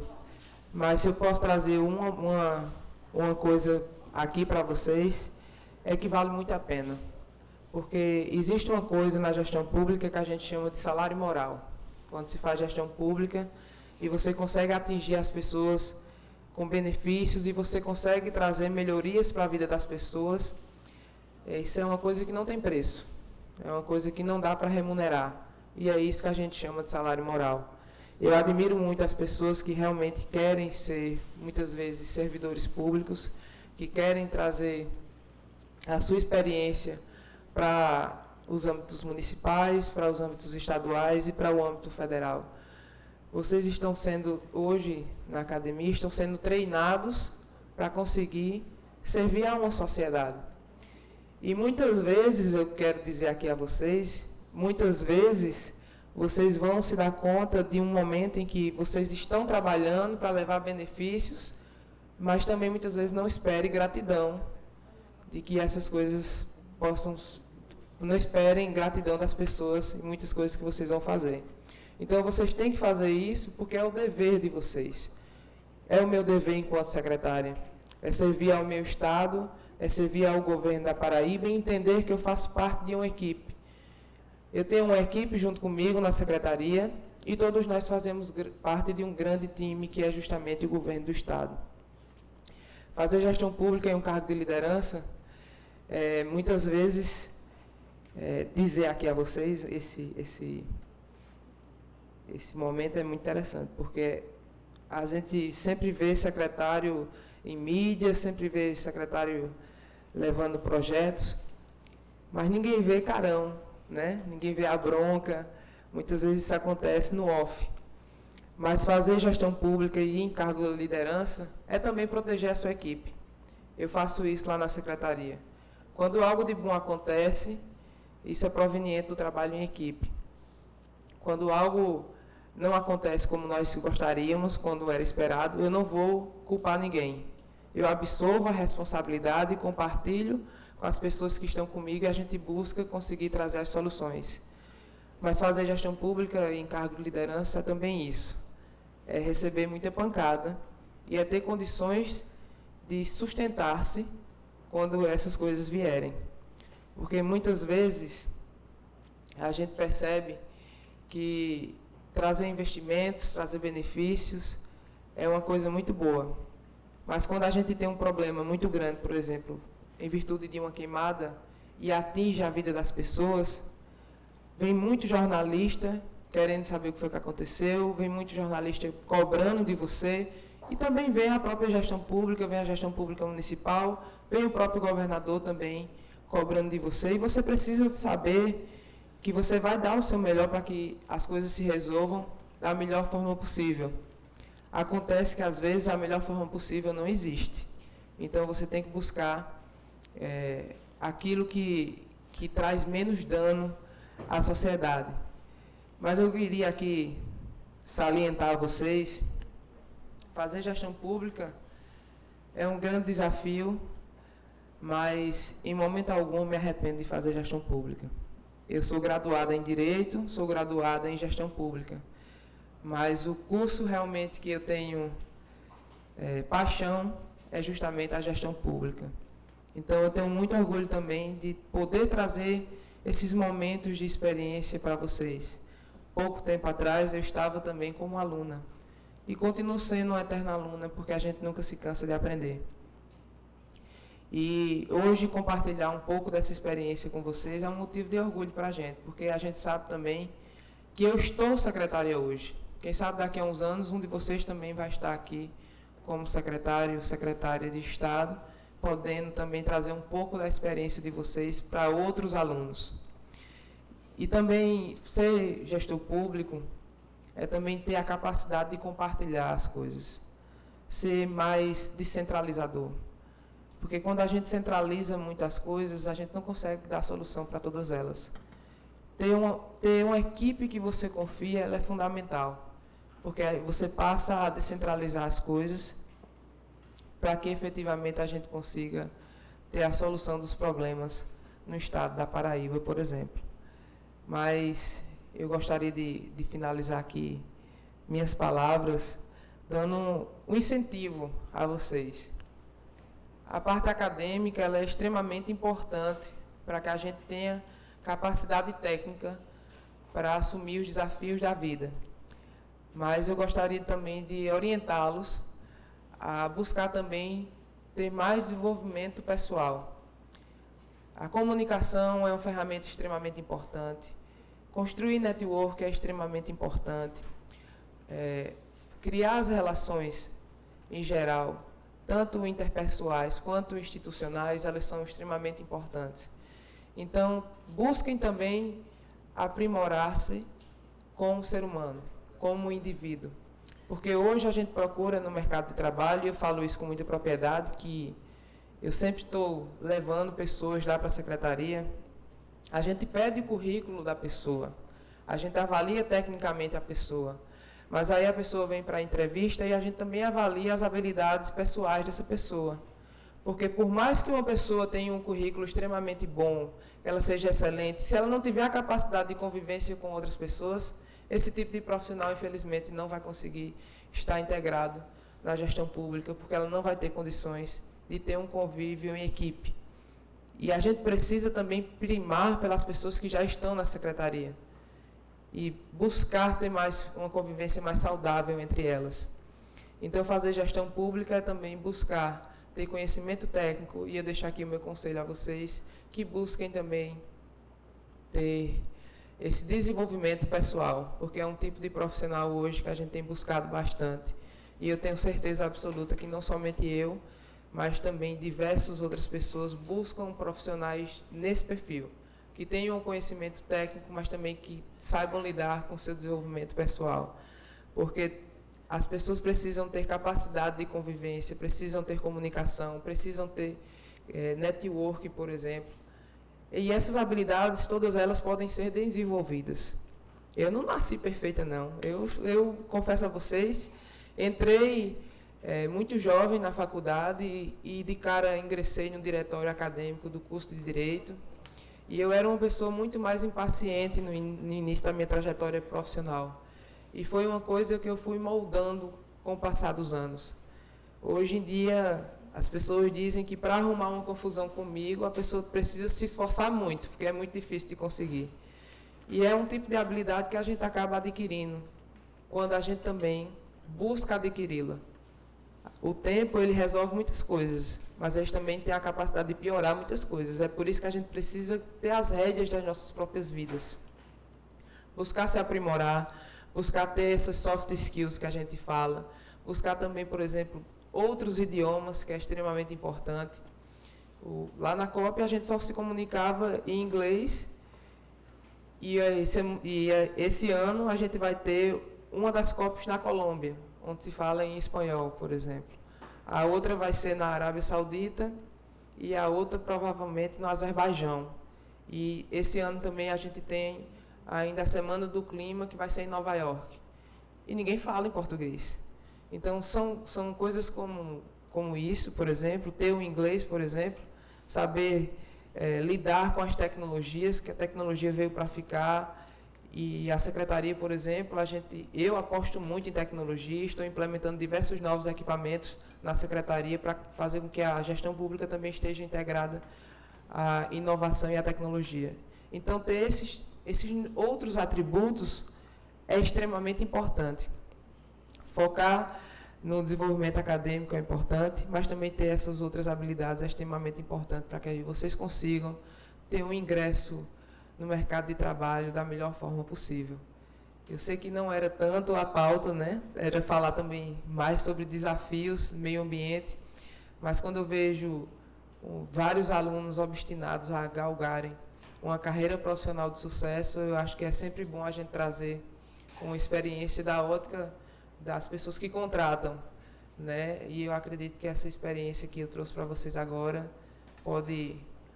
mas se eu posso trazer uma coisa aqui para vocês, é que vale muito a pena, porque existe uma coisa na gestão pública que a gente chama de salário moral. Quando se faz gestão pública e você consegue atingir as pessoas com benefícios e você consegue trazer melhorias para a vida das pessoas, isso é uma coisa que não tem preço, é uma coisa que não dá para remunerar, e é isso que a gente chama de salário moral. Eu admiro muito as pessoas que realmente querem ser, muitas vezes, servidores públicos, que querem trazer a sua experiência para os âmbitos municipais, para os âmbitos estaduais e para o âmbito federal. Vocês estão sendo, hoje, na academia, estão sendo treinados para conseguir servir a uma sociedade. E muitas vezes, eu quero dizer aqui a vocês, muitas vezes vocês vão se dar conta de um momento em que vocês estão trabalhando para levar benefícios, mas também muitas vezes não espere gratidão de que essas coisas possam... Não esperem gratidão das pessoas em muitas coisas que vocês vão fazer. Então, vocês têm que fazer isso porque é o dever de vocês. É o meu dever enquanto secretária. É servir ao meu Estado, é servir ao governo da Paraíba e entender que eu faço parte de uma equipe. Eu tenho uma equipe junto comigo na secretaria e todos nós fazemos parte de um grande time que é justamente o governo do Estado. Fazer gestão pública em um cargo de liderança, muitas vezes, dizer aqui a vocês, esse momento é muito interessante, porque a gente sempre vê secretário em mídia, sempre vê secretário levando projetos, mas ninguém vê carão, né? Ninguém vê a bronca, muitas vezes isso acontece no off. Mas fazer gestão pública e ir em cargo de liderança é também proteger a sua equipe. Eu faço isso lá na secretaria. Quando algo de bom acontece, isso é proveniente do trabalho em equipe. Quando algo não acontece como nós gostaríamos, quando era esperado, eu não vou culpar ninguém. Eu absorvo a responsabilidade e compartilho com as pessoas que estão comigo e a gente busca conseguir trazer as soluções. Mas fazer gestão pública em cargo de liderança é também isso. É receber muita pancada e é ter condições de sustentar-se quando essas coisas vierem. Porque muitas vezes a gente percebe que trazer investimentos, trazer benefícios é uma coisa muito boa. Mas quando a gente tem um problema muito grande, por exemplo, em virtude de uma queimada e atinge a vida das pessoas, vem muito jornalista querendo saber o que foi que aconteceu, vem muito jornalista cobrando de você E também vem a própria gestão pública, vem a gestão pública municipal, vem o próprio governador também cobrando de você, e você precisa saber que você vai dar o seu melhor para que as coisas se resolvam da melhor forma possível. Acontece que, às vezes, a melhor forma possível não existe. Então, você tem que buscar aquilo que traz menos dano à sociedade. Mas eu queria aqui salientar a vocês, fazer gestão pública é um grande desafio, mas em momento algum me arrependo de fazer gestão pública. Eu sou graduada em Direito, sou graduada em Gestão Pública, mas o curso realmente que eu tenho paixão é justamente a gestão pública. Então, eu tenho muito orgulho também de poder trazer esses momentos de experiência para vocês. Pouco tempo atrás, eu estava também como aluna. E continuo sendo uma eterna aluna, porque a gente nunca se cansa de aprender. E hoje, compartilhar um pouco dessa experiência com vocês é um motivo de orgulho para a gente, porque a gente sabe também que eu estou secretária hoje. Quem sabe daqui a uns anos, um de vocês também vai estar aqui como secretário, secretária de Estado, podendo também trazer um pouco da experiência de vocês para outros alunos. E também ser gestor público é também ter a capacidade de compartilhar as coisas, ser mais descentralizador. Porque quando a gente centraliza muitas coisas, a gente não consegue dar solução para todas elas. Ter uma equipe que você confia, ela é fundamental, porque você passa a descentralizar as coisas para que efetivamente a gente consiga ter a solução dos problemas no estado da Paraíba, por exemplo. Mas eu gostaria de finalizar aqui minhas palavras dando um incentivo a vocês. A parte acadêmica ela é extremamente importante para que a gente tenha capacidade técnica para assumir os desafios da vida. Mas eu gostaria também de orientá-los a buscar também ter mais desenvolvimento pessoal. A comunicação é uma ferramenta extremamente importante. Construir network é extremamente importante. Criar as relações, em geral, tanto interpessoais quanto institucionais, elas são extremamente importantes. Então, busquem também aprimorar-se como ser humano, como indivíduo. Porque hoje a gente procura no mercado de trabalho, e eu falo isso com muita propriedade, que eu sempre estou levando pessoas lá para a secretaria, a gente pede o currículo da pessoa, a gente avalia tecnicamente a pessoa, mas aí a pessoa vem para a entrevista e a gente também avalia as habilidades pessoais dessa pessoa. Porque por mais que uma pessoa tenha um currículo extremamente bom, ela seja excelente, se ela não tiver a capacidade de convivência com outras pessoas, esse tipo de profissional, infelizmente, não vai conseguir estar integrado na gestão pública, porque ela não vai ter condições de ter um convívio em equipe. E a gente precisa também primar pelas pessoas que já estão na secretaria e buscar ter uma convivência mais saudável entre elas. Então, fazer gestão pública é também buscar ter conhecimento técnico, e eu deixar aqui o meu conselho a vocês, que busquem também ter esse desenvolvimento pessoal, porque é um tipo de profissional hoje que a gente tem buscado bastante. E eu tenho certeza absoluta que não somente eu, mas também diversas outras pessoas buscam profissionais nesse perfil, que tenham um conhecimento técnico, mas também que saibam lidar com o seu desenvolvimento pessoal. Porque as pessoas precisam ter capacidade de convivência, precisam ter comunicação, precisam ter network, por exemplo. E essas habilidades, todas elas podem ser desenvolvidas. Eu não nasci perfeita, não. Eu confesso a vocês, entrei muito jovem na faculdade e de cara ingressei no diretório acadêmico do curso de Direito. E eu era uma pessoa muito mais impaciente no início da minha trajetória profissional. E foi uma coisa que eu fui moldando com o passar dos anos. Hoje em dia, as pessoas dizem que para arrumar uma confusão comigo, a pessoa precisa se esforçar muito, porque é muito difícil de conseguir. E é um tipo de habilidade que a gente acaba adquirindo, quando a gente também busca adquiri-la. O tempo, ele resolve muitas coisas, mas a gente também tem a capacidade de piorar muitas coisas. É por isso que a gente precisa ter as rédeas das nossas próprias vidas. Buscar se aprimorar, buscar ter essas soft skills que a gente fala, buscar também, por exemplo, outros idiomas, que é extremamente importante. Lá na COP a gente só se comunicava em inglês, e esse ano a gente vai ter uma das COPs na Colômbia, onde se fala em espanhol, por exemplo. A outra vai ser na Arábia Saudita e a outra provavelmente no Azerbaijão. E esse ano também a gente tem ainda a Semana do Clima, que vai ser em Nova York. E ninguém fala em português. Então, são coisas como isso, por exemplo, ter o inglês, por exemplo, saber lidar com as tecnologias, que a tecnologia veio para ficar. E a secretaria, por exemplo, eu aposto muito em tecnologia, estou implementando diversos novos equipamentos na secretaria para fazer com que a gestão pública também esteja integrada à inovação e à tecnologia. Então, ter esses outros atributos é extremamente importante. Focar no desenvolvimento acadêmico é importante, mas também ter essas outras habilidades é extremamente importante para que vocês consigam ter um ingresso no mercado de trabalho da melhor forma possível. Eu sei que não era tanto a pauta, né? Era falar também mais sobre desafios, meio ambiente, mas quando eu vejo vários alunos obstinados a galgarem uma carreira profissional de sucesso, eu acho que é sempre bom a gente trazer uma experiência da ótica das pessoas que contratam, né? E eu acredito que essa experiência que eu trouxe para vocês agora pode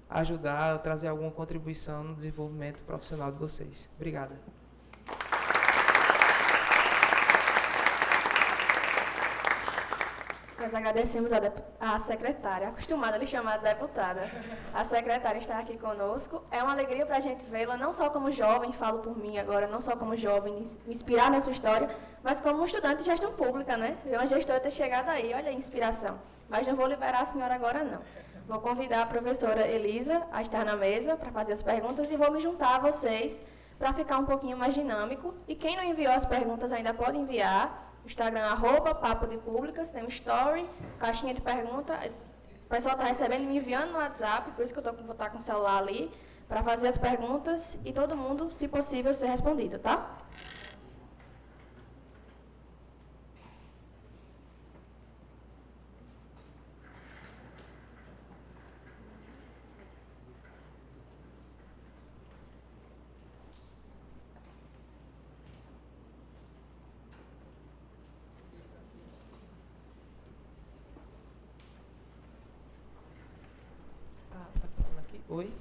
ajudar, trazer alguma contribuição no desenvolvimento profissional de vocês. Obrigada. Nós agradecemos à secretária, acostumada a lhe chamar de deputada. A secretária está aqui conosco. É uma alegria para a gente vê-la, não só como jovem, falo por mim agora, não só como jovem, me inspirar na sua história, mas como um estudante de gestão pública, né? Ver uma gestora ter chegado aí, olha a inspiração. Mas não vou liberar a senhora agora, não. Vou convidar a professora Elisa a estar na mesa para fazer as perguntas e vou me juntar a vocês para ficar um pouquinho mais dinâmico. E quem não enviou as perguntas ainda pode enviar. Instagram, @Papo de Públicas, tem um story, caixinha de pergunta. O pessoal está recebendo, me enviando no WhatsApp, por isso que eu vou estar com o celular ali, para fazer as perguntas e todo mundo, se possível, ser respondido, tá? Oi?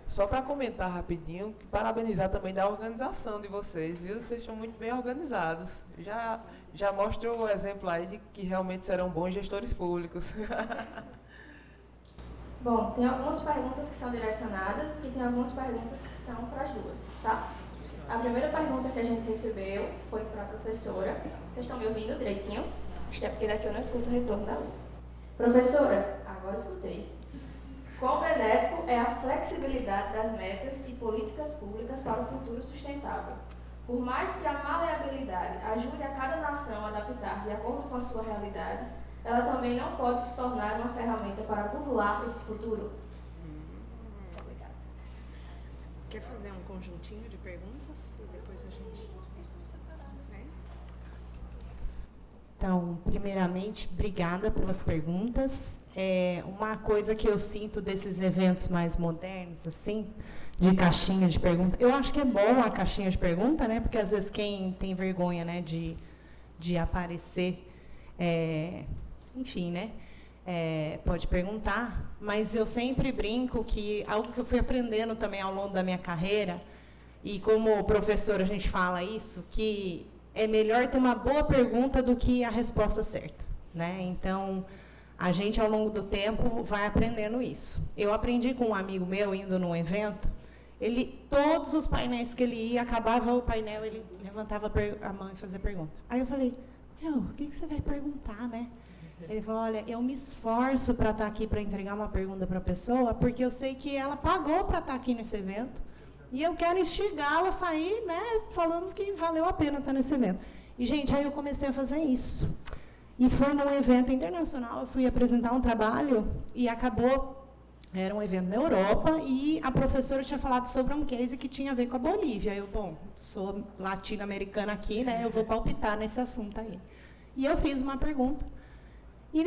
Só para comentar rapidinho, parabenizar também da organização de vocês, viu? Vocês estão muito bem organizados. Já mostrou o exemplo aí de que realmente serão bons gestores públicos. Bom, tem algumas perguntas que são direcionadas e tem algumas perguntas que são para as duas, tá? A primeira pergunta que a gente recebeu foi para a professora. Vocês estão me ouvindo direitinho? Acho que é porque daqui eu não escuto o retorno da aula. Professora, agora escutei. Quão benéfico é a flexibilidade das metas e políticas públicas para o futuro sustentável? Por mais que a maleabilidade ajude a cada nação a adaptar de acordo com a sua realidade, ela também não pode se tornar uma ferramenta para burlar esse futuro? Obrigada. Quer fazer um conjuntinho de perguntas e depois a gente... Então, primeiramente, obrigada pelas perguntas. Uma coisa que eu sinto desses eventos mais modernos, assim, de caixinha de pergunta, eu acho que é bom a caixinha de pergunta, né? Porque às vezes quem tem vergonha, né, de aparecer, enfim, né? Pode perguntar, mas eu sempre brinco que algo que eu fui aprendendo também ao longo da minha carreira, e como professora a gente fala isso, que é melhor ter uma boa pergunta do que a resposta certa, né? Então, a gente, ao longo do tempo, vai aprendendo isso. Eu aprendi com um amigo meu, indo num evento, todos os painéis que ele ia, acabava o painel, ele levantava a mão e fazia pergunta. Aí eu falei, o que você vai perguntar, né? Ele falou, olha, eu me esforço para estar aqui para entregar uma pergunta para a pessoa, porque eu sei que ela pagou para estar aqui nesse evento, e eu quero instigá-la a sair, né, falando que valeu a pena estar nesse evento. E, gente, aí eu comecei a fazer isso. E foi num evento internacional, eu fui apresentar um trabalho e era um evento na Europa, e a professora tinha falado sobre um case que tinha a ver com a Bolívia. Eu, sou latino-americana aqui, né, eu vou palpitar nesse assunto aí. E eu fiz uma pergunta. E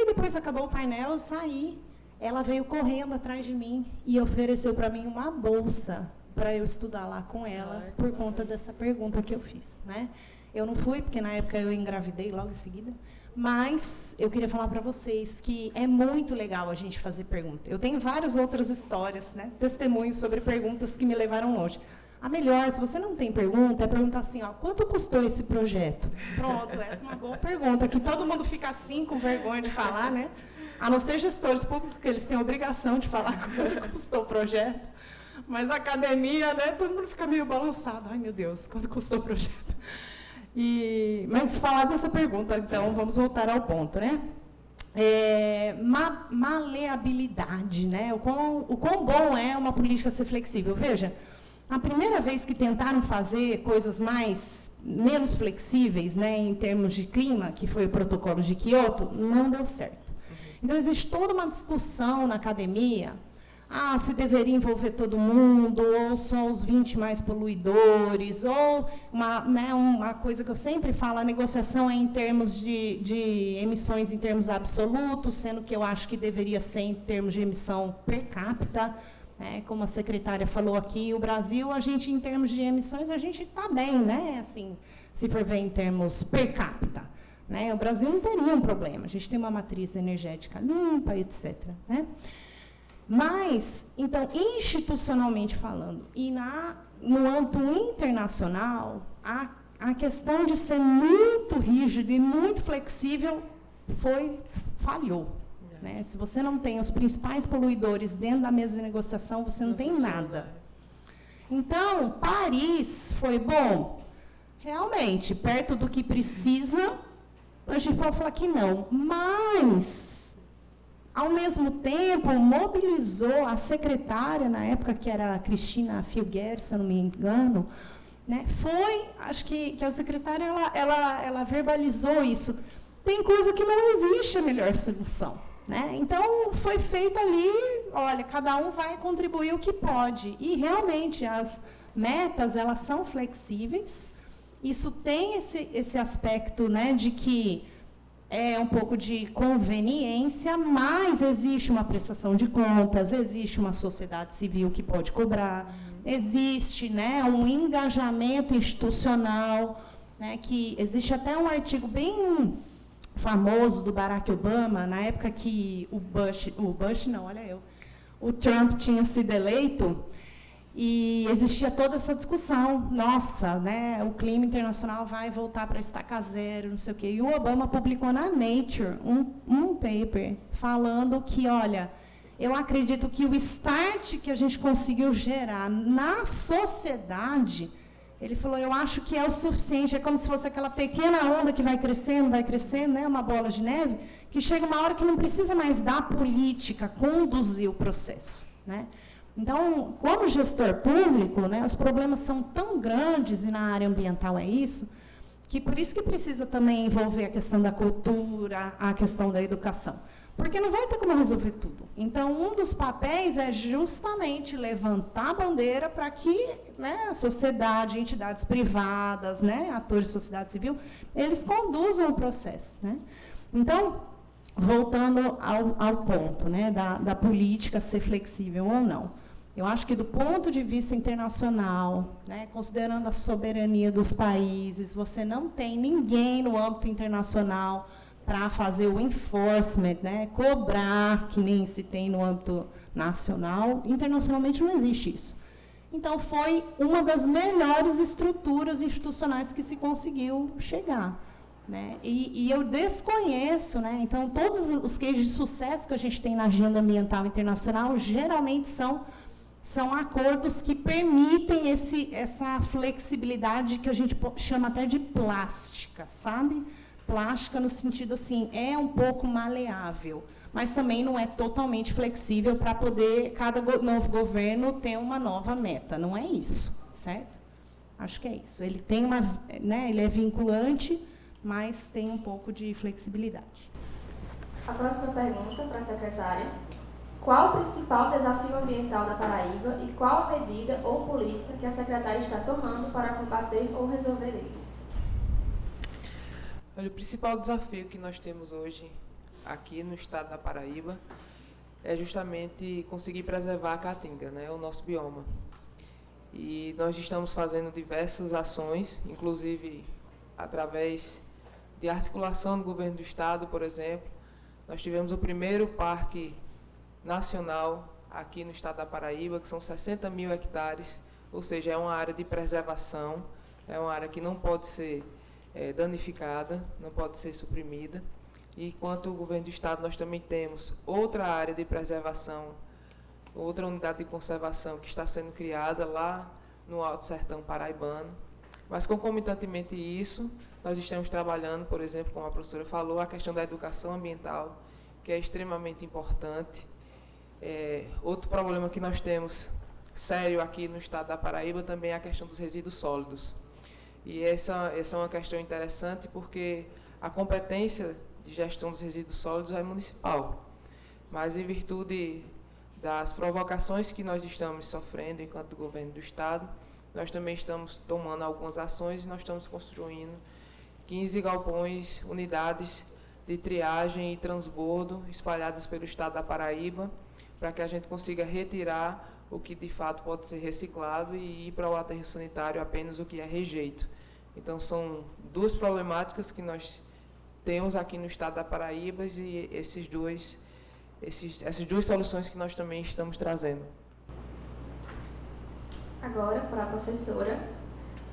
depois acabou o painel, eu saí. Ela veio correndo atrás de mim e ofereceu para mim uma bolsa para eu estudar lá com ela por conta dessa pergunta que eu fiz, né? Eu não fui, porque na época eu engravidei logo em seguida, mas eu queria falar para vocês que é muito legal a gente fazer pergunta. Eu tenho várias outras histórias, né? Testemunhos sobre perguntas que me levaram longe. A melhor, se você não tem pergunta, é perguntar assim, ó, quanto custou esse projeto? Pronto, essa é uma boa pergunta, que todo mundo fica assim, com vergonha de falar, né? A não ser gestores públicos, que eles têm a obrigação de falar quanto custou o projeto. Mas a academia, né, todo mundo fica meio balançado. Ai, meu Deus, quanto custou o projeto? Mas falar dessa pergunta, então, vamos voltar ao ponto, né? Maleabilidade, né? O quão bom é uma política ser flexível. Veja, a primeira vez que tentaram fazer coisas menos flexíveis, né, em termos de clima, que foi o protocolo de Kyoto, não deu certo. Então, existe toda uma discussão na academia, se deveria envolver todo mundo, ou só os 20 mais poluidores, ou uma coisa que eu sempre falo, a negociação é em termos de emissões em termos absolutos, sendo que eu acho que deveria ser em termos de emissão per capita, né? Como a secretária falou aqui, o Brasil, em termos de emissões, a gente está bem, né? Assim, se for ver em termos per capita. Né? O Brasil não teria um problema, a gente tem uma matriz energética limpa, etc. Né? Mas, então, institucionalmente falando, e no âmbito internacional, a questão de ser muito rígido e muito flexível falhou. Né? Se você não tem os principais poluidores dentro da mesa de negociação, você não tem nada. Então, Paris foi bom, realmente, perto do que precisa. A gente pode falar que não, mas, ao mesmo tempo, mobilizou a secretária, na época, que era a Cristina Filguer, se eu não me engano, né? Acho que a secretária, ela verbalizou isso. Tem coisa que não existe a melhor solução. Né? Então, foi feito ali, olha, cada um vai contribuir o que pode. E, realmente, as metas, elas são flexíveis. Isso tem esse aspecto, né, de que é um pouco de conveniência, mas existe uma prestação de contas, existe uma sociedade civil que pode cobrar, existe, né, um engajamento institucional, né, que existe até um artigo bem famoso do Barack Obama, na época que o Trump tinha sido eleito, e existia toda essa discussão, nossa, né, o clima internacional vai voltar para estaca zero, não sei o quê. E o Obama publicou na Nature um paper falando que, olha, eu acredito que o start que a gente conseguiu gerar na sociedade, ele falou, eu acho que é o suficiente, é como se fosse aquela pequena onda que vai crescendo, né, uma bola de neve, que chega uma hora que não precisa mais da política conduzir o processo, né? Então, como gestor público, né, os problemas são tão grandes, e na área ambiental é isso, que por isso que precisa também envolver a questão da cultura, a questão da educação. Porque não vai ter como resolver tudo. Então, um dos papéis é justamente levantar a bandeira para que, né, a sociedade, entidades privadas, né, atores de sociedade civil, eles conduzam o processo. Né? Então, voltando ao ponto, né, da política ser flexível ou não. Eu acho que, do ponto de vista internacional, né, considerando a soberania dos países, você não tem ninguém no âmbito internacional para fazer o enforcement, né, cobrar, que nem se tem no âmbito nacional. Internacionalmente não existe isso. Então, foi uma das melhores estruturas institucionais que se conseguiu chegar. Né? E eu desconheço, né? Então, todos os cases de sucesso que a gente tem na agenda ambiental internacional, geralmente são acordos que permitem essa flexibilidade que a gente chama até de plástica, sabe? Plástica no sentido assim, é um pouco maleável, mas também não é totalmente flexível para poder cada novo governo ter uma nova meta, não é isso, certo? Acho que é isso. Ele tem ele é vinculante, mas tem um pouco de flexibilidade. A próxima pergunta para a secretária. Qual o principal desafio ambiental da Paraíba e qual a medida ou política que a secretária está tomando para combater ou resolver ele? Olha, o principal desafio que nós temos hoje aqui no estado da Paraíba é justamente conseguir preservar a caatinga, né, o nosso bioma. E nós estamos fazendo diversas ações, inclusive através de articulação do governo do estado, por exemplo. Nós tivemos o primeiro parque nacional aqui no estado da Paraíba, que são 60 mil hectares, ou seja, é uma área de preservação, é uma área que não pode ser danificada, não pode ser suprimida. E quanto ao governo do estado, nós também temos outra área de preservação, outra unidade de conservação que está sendo criada lá no Alto Sertão Paraibano. Mas, concomitantemente isso, nós estamos trabalhando, por exemplo, como a professora falou, a questão da educação ambiental, que é extremamente importante. Outro problema que nós temos sério aqui no estado da Paraíba também é a questão dos resíduos sólidos. E essa é uma questão interessante porque a competência de gestão dos resíduos sólidos é municipal. Mas, em virtude das provocações que nós estamos sofrendo enquanto governo do estado, nós também estamos tomando algumas ações e nós estamos construindo 15 galpões, unidades de triagem e transbordo espalhadas pelo estado da Paraíba, para que a gente consiga retirar o que de fato pode ser reciclado e ir para o aterro sanitário apenas o que é rejeito. Então, são duas problemáticas que nós temos aqui no estado da Paraíba e essas duas soluções que nós também estamos trazendo. Agora, para a professora.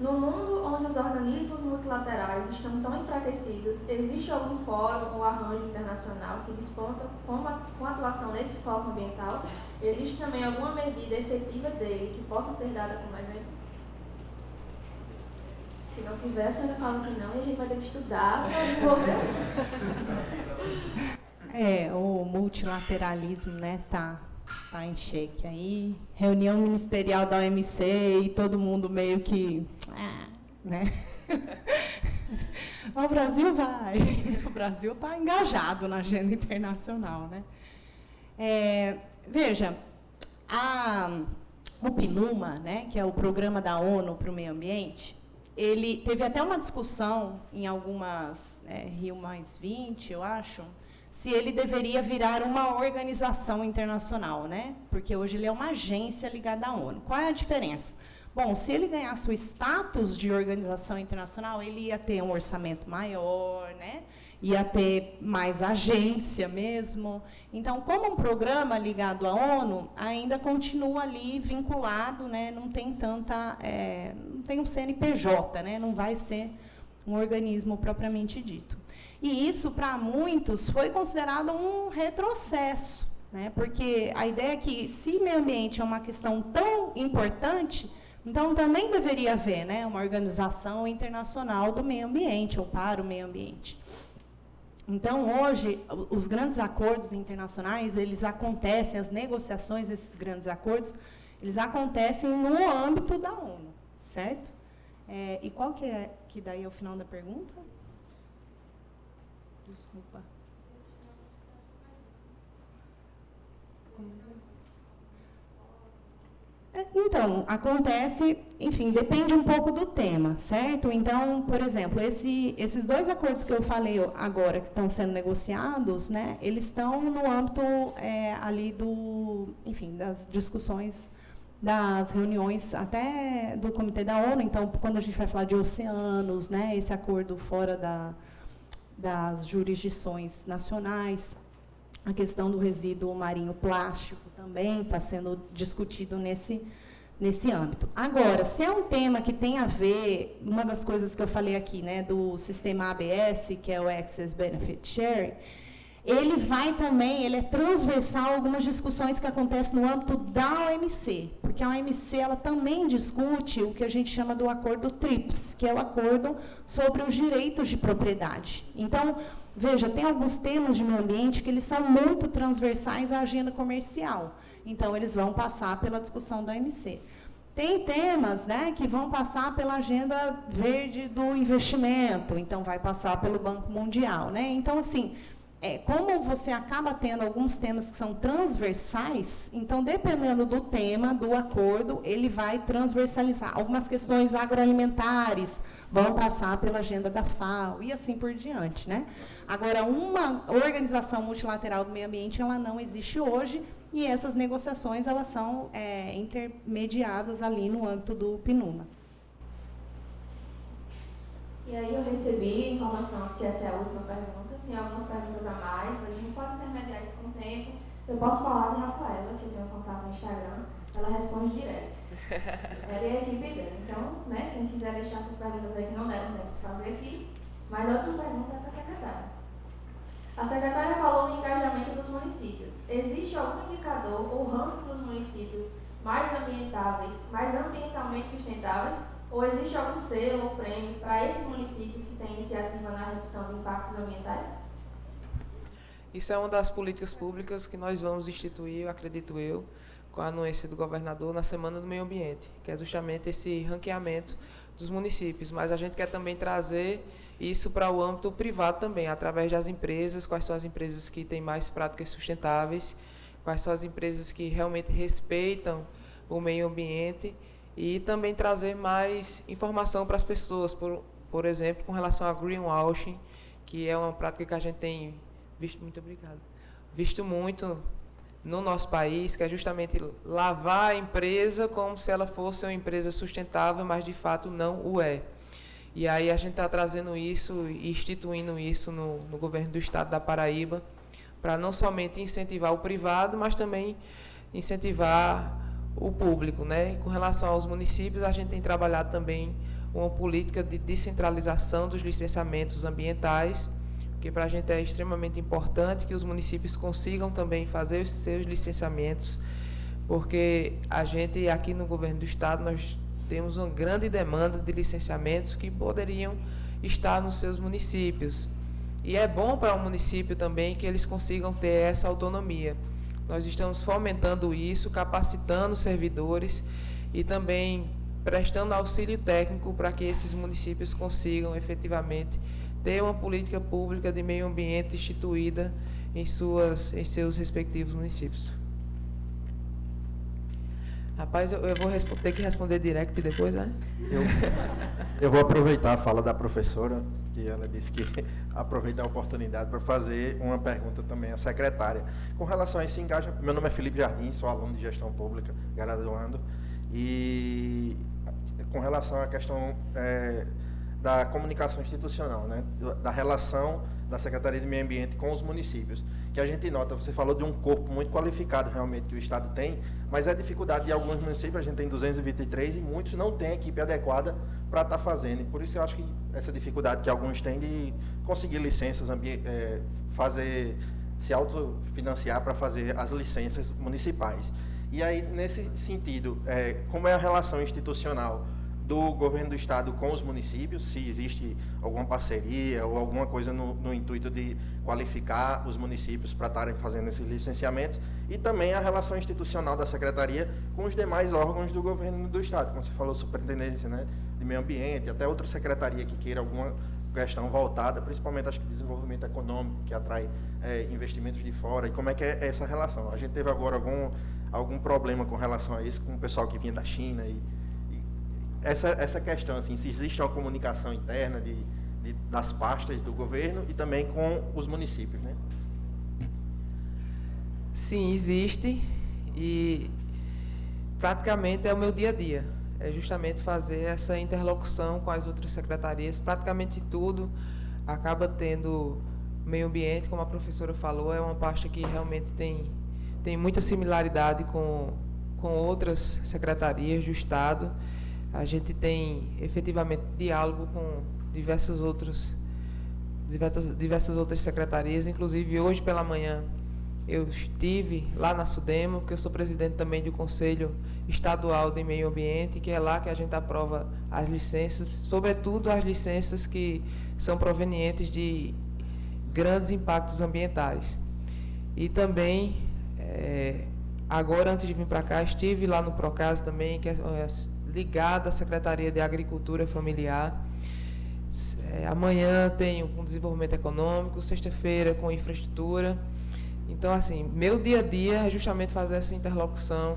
No mundo onde os organismos multilaterais estão tão enfraquecidos, existe algum fórum ou arranjo internacional que desponta com a atuação nesse fórum ambiental? Existe também alguma medida efetiva dele que possa ser dada como exemplo? Se não tiver, a senhora fala que não e a gente vai ter que estudar para desenvolver. O multilateralismo, né, tá em xeque aí. Reunião ministerial da OMC e todo mundo meio que, né? O Brasil vai. O Brasil está engajado na agenda internacional, né? Veja, o PNUMA, né, que é o Programa da ONU para o Meio Ambiente, ele teve até uma discussão em algumas Rio+20, eu acho, se ele deveria virar uma organização internacional, né? Porque hoje ele é uma agência ligada à ONU. Qual é a diferença? Bom, se ele ganhasse o status de organização internacional, ele ia ter um orçamento maior, né? Ia ter mais agência mesmo. Então, como um programa ligado à ONU, ainda continua ali vinculado, né? Não tem não tem um CNPJ, né? Não vai ser um organismo propriamente dito. E isso, para muitos, foi considerado um retrocesso, né? Porque a ideia é que, se meio ambiente é uma questão tão importante, então também deveria haver, né, uma organização internacional do meio ambiente, ou para o meio ambiente. Então, hoje, os grandes acordos internacionais, eles acontecem, as negociações desses grandes acordos, eles acontecem no âmbito da ONU, certo? E qual que daí é o final da pergunta? Desculpa. Então, acontece, enfim, depende um pouco do tema, certo? Então, por exemplo, esses dois acordos que eu falei agora, que estão sendo negociados, né, eles estão no âmbito ali das discussões, das reuniões até do Comitê da ONU. Então, quando a gente vai falar de oceanos, né, esse acordo fora das jurisdições nacionais, a questão do resíduo marinho plástico também está sendo discutido nesse âmbito. Agora, se é um tema que tem a ver, uma das coisas que eu falei aqui, né, do sistema ABS, que é o Access Benefit Sharing, ele é transversal a algumas discussões que acontecem no âmbito da OMC, porque a OMC ela também discute o que a gente chama do acordo TRIPS, que é o acordo sobre os direitos de propriedade. Então, veja, tem alguns temas de meio ambiente que eles são muito transversais à agenda comercial. Então, eles vão passar pela discussão da OMC. Tem temas, né, que vão passar pela agenda verde do investimento, então vai passar pelo Banco Mundial, né? Então, assim, como você acaba tendo alguns temas que são transversais, então, dependendo do tema, do acordo, ele vai transversalizar. Algumas questões agroalimentares vão passar pela agenda da FAO e assim por diante, né? Agora, uma organização multilateral do meio ambiente, ela não existe hoje, e essas negociações, elas são intermediadas ali no âmbito do PNUMA. E aí eu recebi informação de que essa é a última pergunta. Tem algumas perguntas a mais, mas a gente pode intermediar isso com o tempo. Eu posso falar de Rafaela, que eu tenho contato no Instagram. Ela responde direto. Ela e a equipe dela. Então, né, quem quiser deixar suas perguntas aí que não deram tempo de fazer aqui. Mas a última pergunta é para a secretária. A secretária falou no engajamento dos municípios. Existe algum indicador ou ranking dos municípios mais ambientalmente sustentáveis? Ou existe algum selo ou prêmio para esses municípios que têm iniciativa na redução de impactos ambientais? Isso é uma das políticas públicas que nós vamos instituir, acredito eu, com a anuência do governador na Semana do Meio Ambiente, que é justamente esse ranqueamento dos municípios. Mas a gente quer também trazer isso para o âmbito privado também, através das empresas, quais são as empresas que têm mais práticas sustentáveis, quais são as empresas que realmente respeitam o meio ambiente, e também trazer mais informação para as pessoas, por exemplo, com relação a greenwashing, que é uma prática que a gente tem visto muito no nosso país, que é justamente lavar a empresa como se ela fosse uma empresa sustentável, mas de fato não o é. E aí a gente está trazendo isso e instituindo isso no governo do estado da Paraíba, para não somente incentivar o privado, mas também incentivar o público, né? Com relação aos municípios, a gente tem trabalhado também uma política de descentralização dos licenciamentos ambientais, que para a gente é extremamente importante que os municípios consigam também fazer os seus licenciamentos, porque a gente aqui no governo do estado, nós temos uma grande demanda de licenciamentos que poderiam estar nos seus municípios. E é bom para o município também que eles consigam ter essa autonomia. Nós estamos fomentando isso, capacitando servidores e também prestando auxílio técnico para que esses municípios consigam efetivamente ter uma política pública de meio ambiente instituída em seus respectivos municípios. Rapaz, eu vou ter que responder direct depois, né? Eu vou aproveitar a fala da professora, que ela disse que aproveitar a oportunidade para fazer uma pergunta também à secretária. Com relação a esse engajamento, meu nome é Felipe Jardim, sou aluno de gestão pública, graduando, e com relação à questão da comunicação institucional, né, da relação da Secretaria de Meio Ambiente com os municípios, que a gente nota, você falou de um corpo muito qualificado realmente que o Estado tem, mas a dificuldade de alguns municípios, a gente tem 223 e muitos não têm equipe adequada para estar fazendo, e por isso eu acho que essa dificuldade que alguns têm de conseguir licenças, se autofinanciar para fazer as licenças municipais. E aí, nesse sentido, como é a relação institucional do governo do estado com os municípios, se existe alguma parceria ou alguma coisa no intuito de qualificar os municípios para estarem fazendo esses licenciamentos, e também a relação institucional da secretaria com os demais órgãos do governo do estado, como você falou, superintendência, né, de meio ambiente, até outra secretaria que queira alguma questão voltada, principalmente acho que desenvolvimento econômico, que atrai investimentos de fora, e como é que é essa relação? A gente teve agora algum problema com relação a isso, com o pessoal que vinha da China, e essa questão, assim, se existe uma comunicação interna das pastas do governo e também com os municípios, né? Sim, existe, e praticamente é o meu dia a dia. É justamente fazer essa interlocução com as outras secretarias. Praticamente tudo acaba tendo meio ambiente, como a professora falou, é uma pasta que realmente tem muita similaridade com outras secretarias do Estado. A gente tem efetivamente diálogo com diversas outras secretarias, inclusive hoje pela manhã eu estive lá na SUDEMO, porque eu sou presidente também do Conselho Estadual de Meio Ambiente, que é lá que a gente aprova as licenças, sobretudo as licenças que são provenientes de grandes impactos ambientais. E também, agora antes de vir para cá, estive lá no Procas também, que é ligada à Secretaria de Agricultura Familiar. Amanhã tenho com desenvolvimento econômico, sexta-feira com infraestrutura. Então, assim, meu dia a dia é justamente fazer essa interlocução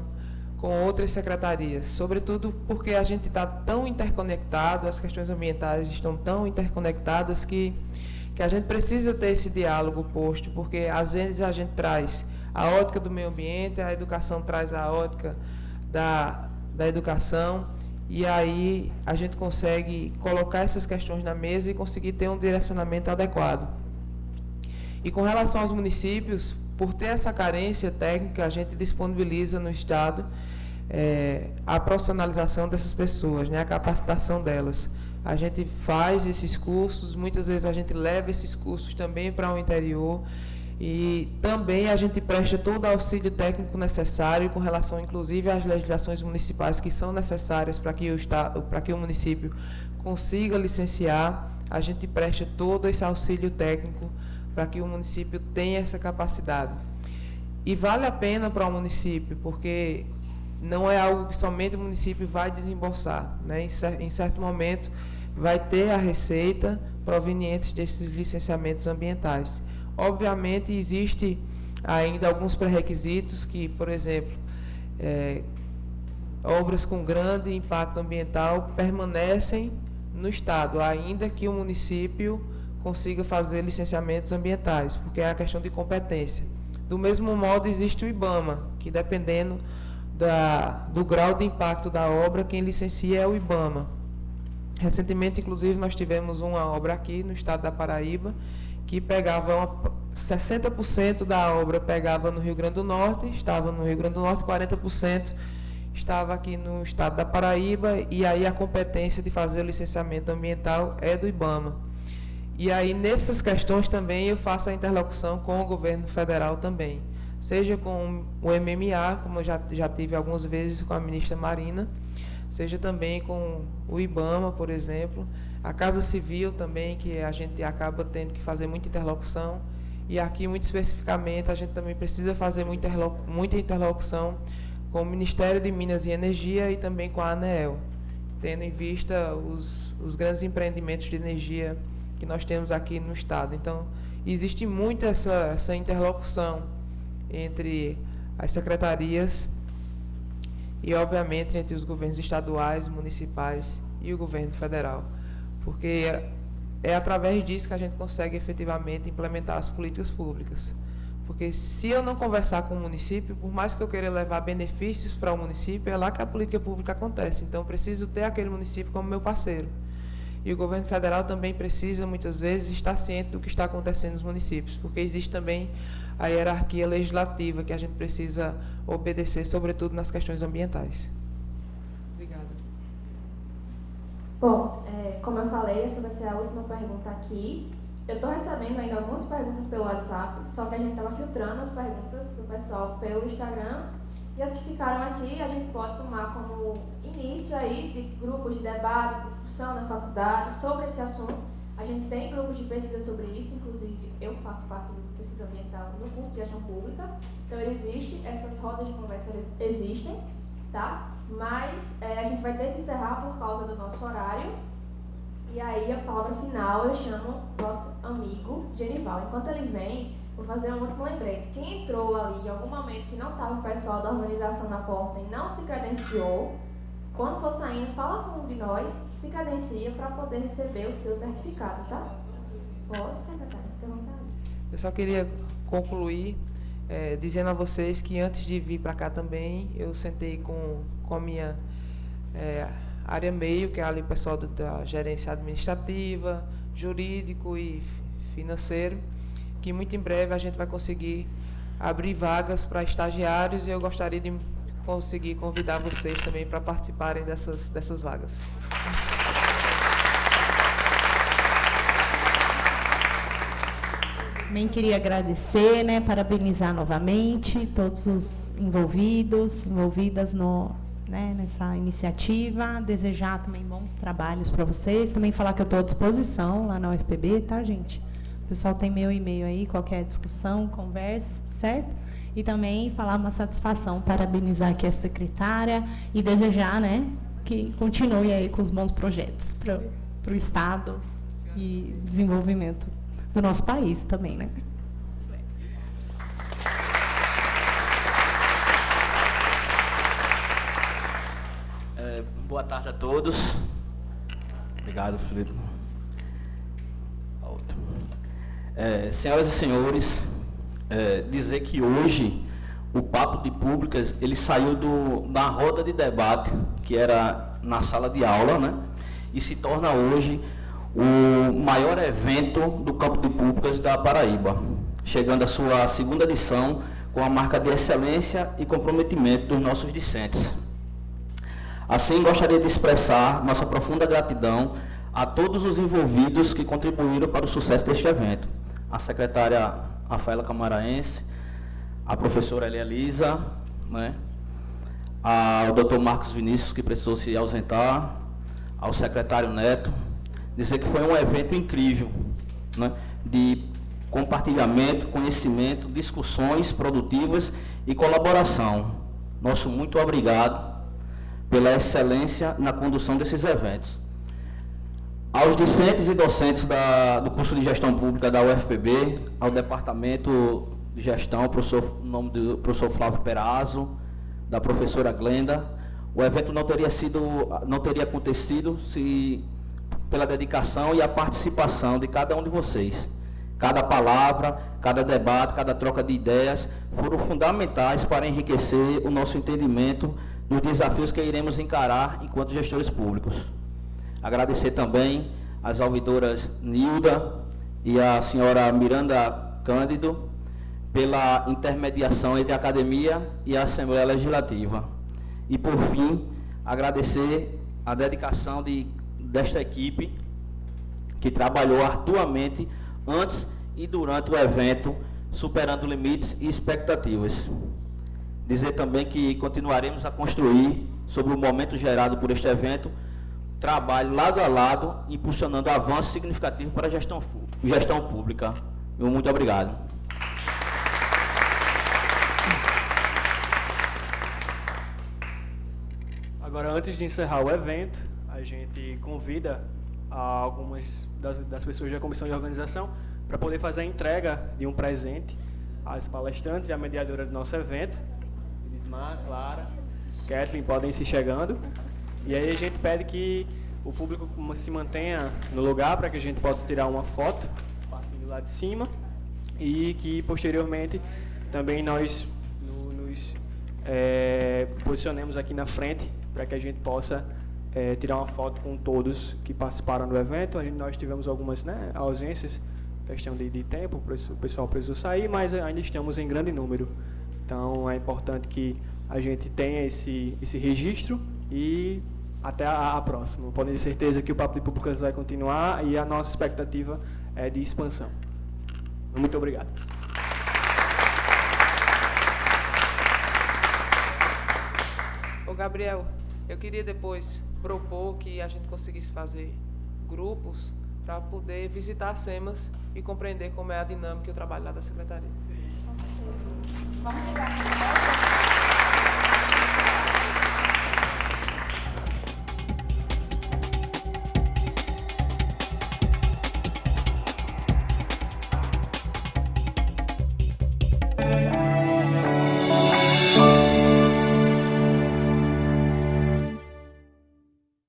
com outras secretarias, sobretudo porque a gente está tão interconectado, as questões ambientais estão tão interconectadas que a gente precisa ter esse diálogo posto, porque às vezes a gente traz a ótica do meio ambiente, a educação traz a ótica da educação, e aí a gente consegue colocar essas questões na mesa e conseguir ter um direcionamento adequado. E com relação aos municípios, por ter essa carência técnica, a gente disponibiliza no Estado a profissionalização dessas pessoas, né, a capacitação delas. A gente faz esses cursos, muitas vezes a gente leva esses cursos também para o interior, e também a gente presta todo o auxílio técnico necessário com relação, inclusive, às legislações municipais que são necessárias para que o município consiga licenciar. A gente presta todo esse auxílio técnico para que o município tenha essa capacidade. E vale a pena para o município, porque não é algo que somente o município vai desembolsar, né? Em certo momento vai ter a receita proveniente desses licenciamentos ambientais. Obviamente, existe ainda alguns pré-requisitos que, por exemplo, obras com grande impacto ambiental permanecem no Estado, ainda que o município consiga fazer licenciamentos ambientais, porque é a questão de competência. Do mesmo modo, existe o IBAMA, que dependendo do grau de impacto da obra, quem licencia é o IBAMA. Recentemente, inclusive, nós tivemos uma obra aqui no estado da Paraíba, que pegava 60% da obra pegava no Rio Grande do Norte, estava no Rio Grande do Norte, 40% estava aqui no estado da Paraíba, e aí a competência de fazer o licenciamento ambiental é do IBAMA. E aí, nessas questões também, eu faço a interlocução com o governo federal também, seja com o MMA, como eu já tive algumas vezes com a ministra Marina, seja também com o IBAMA, por exemplo, a Casa Civil também, que a gente acaba tendo que fazer muita interlocução, e aqui, muito especificamente, a gente também precisa fazer muita interlocução com o Ministério de Minas e Energia e também com a ANEEL, tendo em vista os grandes empreendimentos de energia que nós temos aqui no Estado. Então, existe muito essa interlocução entre as secretarias e, obviamente, entre os governos estaduais, municipais e o governo federal, porque é através disso que a gente consegue efetivamente implementar as políticas públicas. Porque se eu não conversar com o município, por mais que eu queira levar benefícios para o município, é lá que a política pública acontece. Então, eu preciso ter aquele município como meu parceiro. E o governo federal também precisa, muitas vezes, estar ciente do que está acontecendo nos municípios, porque existe também a hierarquia legislativa que a gente precisa obedecer, sobretudo nas questões ambientais. Obrigada. Bom, como eu falei, essa vai ser a última pergunta aqui. Eu estou recebendo ainda algumas perguntas pelo WhatsApp, só que a gente estava filtrando as perguntas do pessoal pelo Instagram, e as que ficaram aqui a gente pode tomar como início aí de grupos de debate, de discussão na faculdade sobre esse assunto. A gente tem grupos de pesquisa sobre isso, inclusive eu faço parte do pesquisa ambiental no curso de gestão pública, então existe, essas rodas de conversa existem, tá? Mas a gente vai ter que encerrar por causa do nosso horário. E aí, a palavra final, eu chamo nosso amigo Genival. Enquanto ele vem, vou fazer um último lembrete. Quem entrou ali em algum momento que não estava o pessoal da organização na porta e não se credenciou, quando for saindo, fala com um de nós que se credencia para poder receber o seu certificado, tá? Pode, secretário, fica à vontade. Eu só queria concluir dizendo a vocês que antes de vir para cá também, eu sentei com a minha área meio, que é ali o pessoal da gerência administrativa, jurídico e financeiro, que muito em breve a gente vai conseguir abrir vagas para estagiários, e eu gostaria de conseguir convidar vocês também para participarem dessas vagas. Também queria agradecer, né, parabenizar novamente todos os envolvidas nessa iniciativa, desejar também bons trabalhos para vocês, também falar que eu estou à disposição lá na UFPB, tá, gente? O pessoal tem meu e-mail aí, qualquer discussão, conversa, certo? E também falar uma satisfação, parabenizar aqui a secretária e desejar, né, que continue aí com os bons projetos para o Estado e desenvolvimento do nosso país também, né? Boa tarde a todos. Obrigado, Felipe. Senhoras e senhores, dizer que hoje o Papo de Públicas ele saiu da roda de debate que era na sala de aula, né? E se torna hoje o maior evento do Campo de Públicas da Paraíba, chegando à sua segunda edição com a marca de excelência e comprometimento dos nossos discentes. Assim, gostaria de expressar nossa profunda gratidão a todos os envolvidos que contribuíram para o sucesso deste evento. A secretária Rafaela Camaraense, a professora Elisa, né? Ao Dr. Marcos Vinícius, que precisou se ausentar, ao secretário Neto, dizer que foi um evento incrível, né? De compartilhamento, conhecimento, discussões produtivas e colaboração. Nosso muito obrigado pela excelência na condução desses eventos. Aos discentes e docentes do curso de Gestão Pública da UFPB, ao Departamento de Gestão, o nome do professor Flávio Perazzo, da professora Glenda, o evento não teria acontecido se pela dedicação e a participação de cada um de vocês. Cada palavra, cada debate, cada troca de ideias foram fundamentais para enriquecer o nosso entendimento dos desafios que iremos encarar enquanto gestores públicos. Agradecer também às ouvidoras Nilda e a senhora Miranda Cândido pela intermediação entre a academia e a Assembleia Legislativa. E, por fim, agradecer a dedicação desta equipe que trabalhou arduamente antes e durante o evento, superando limites e expectativas. Dizer também que continuaremos a construir, sobre o momento gerado por este evento, trabalho lado a lado, impulsionando avanços significativos para a gestão pública. Muito obrigado. Agora, antes de encerrar o evento, a gente convida algumas das pessoas da comissão de organização para poder fazer a entrega de um presente às palestrantes e à mediadora do nosso evento. Elismar, Clara, Kathleen podem ir chegando. E aí a gente pede que o público se mantenha no lugar para que a gente possa tirar uma foto partindo lá de cima e que posteriormente também nós nos posicionemos aqui na frente para que a gente possa tirar uma foto com todos que participaram do evento. Nós tivemos algumas ausências, questão de tempo, o pessoal precisou sair, mas ainda estamos em grande número. Então é importante que a gente tenha esse registro e até a próxima. Podem ter certeza que o Papo de Públicas vai continuar e a nossa expectativa é de expansão. Muito obrigado. Ô Gabriel, eu queria depois propor que a gente conseguisse fazer grupos para poder visitar as SEMAS e compreender como é a dinâmica e o trabalho lá da Secretaria. Vamos chegar aqui.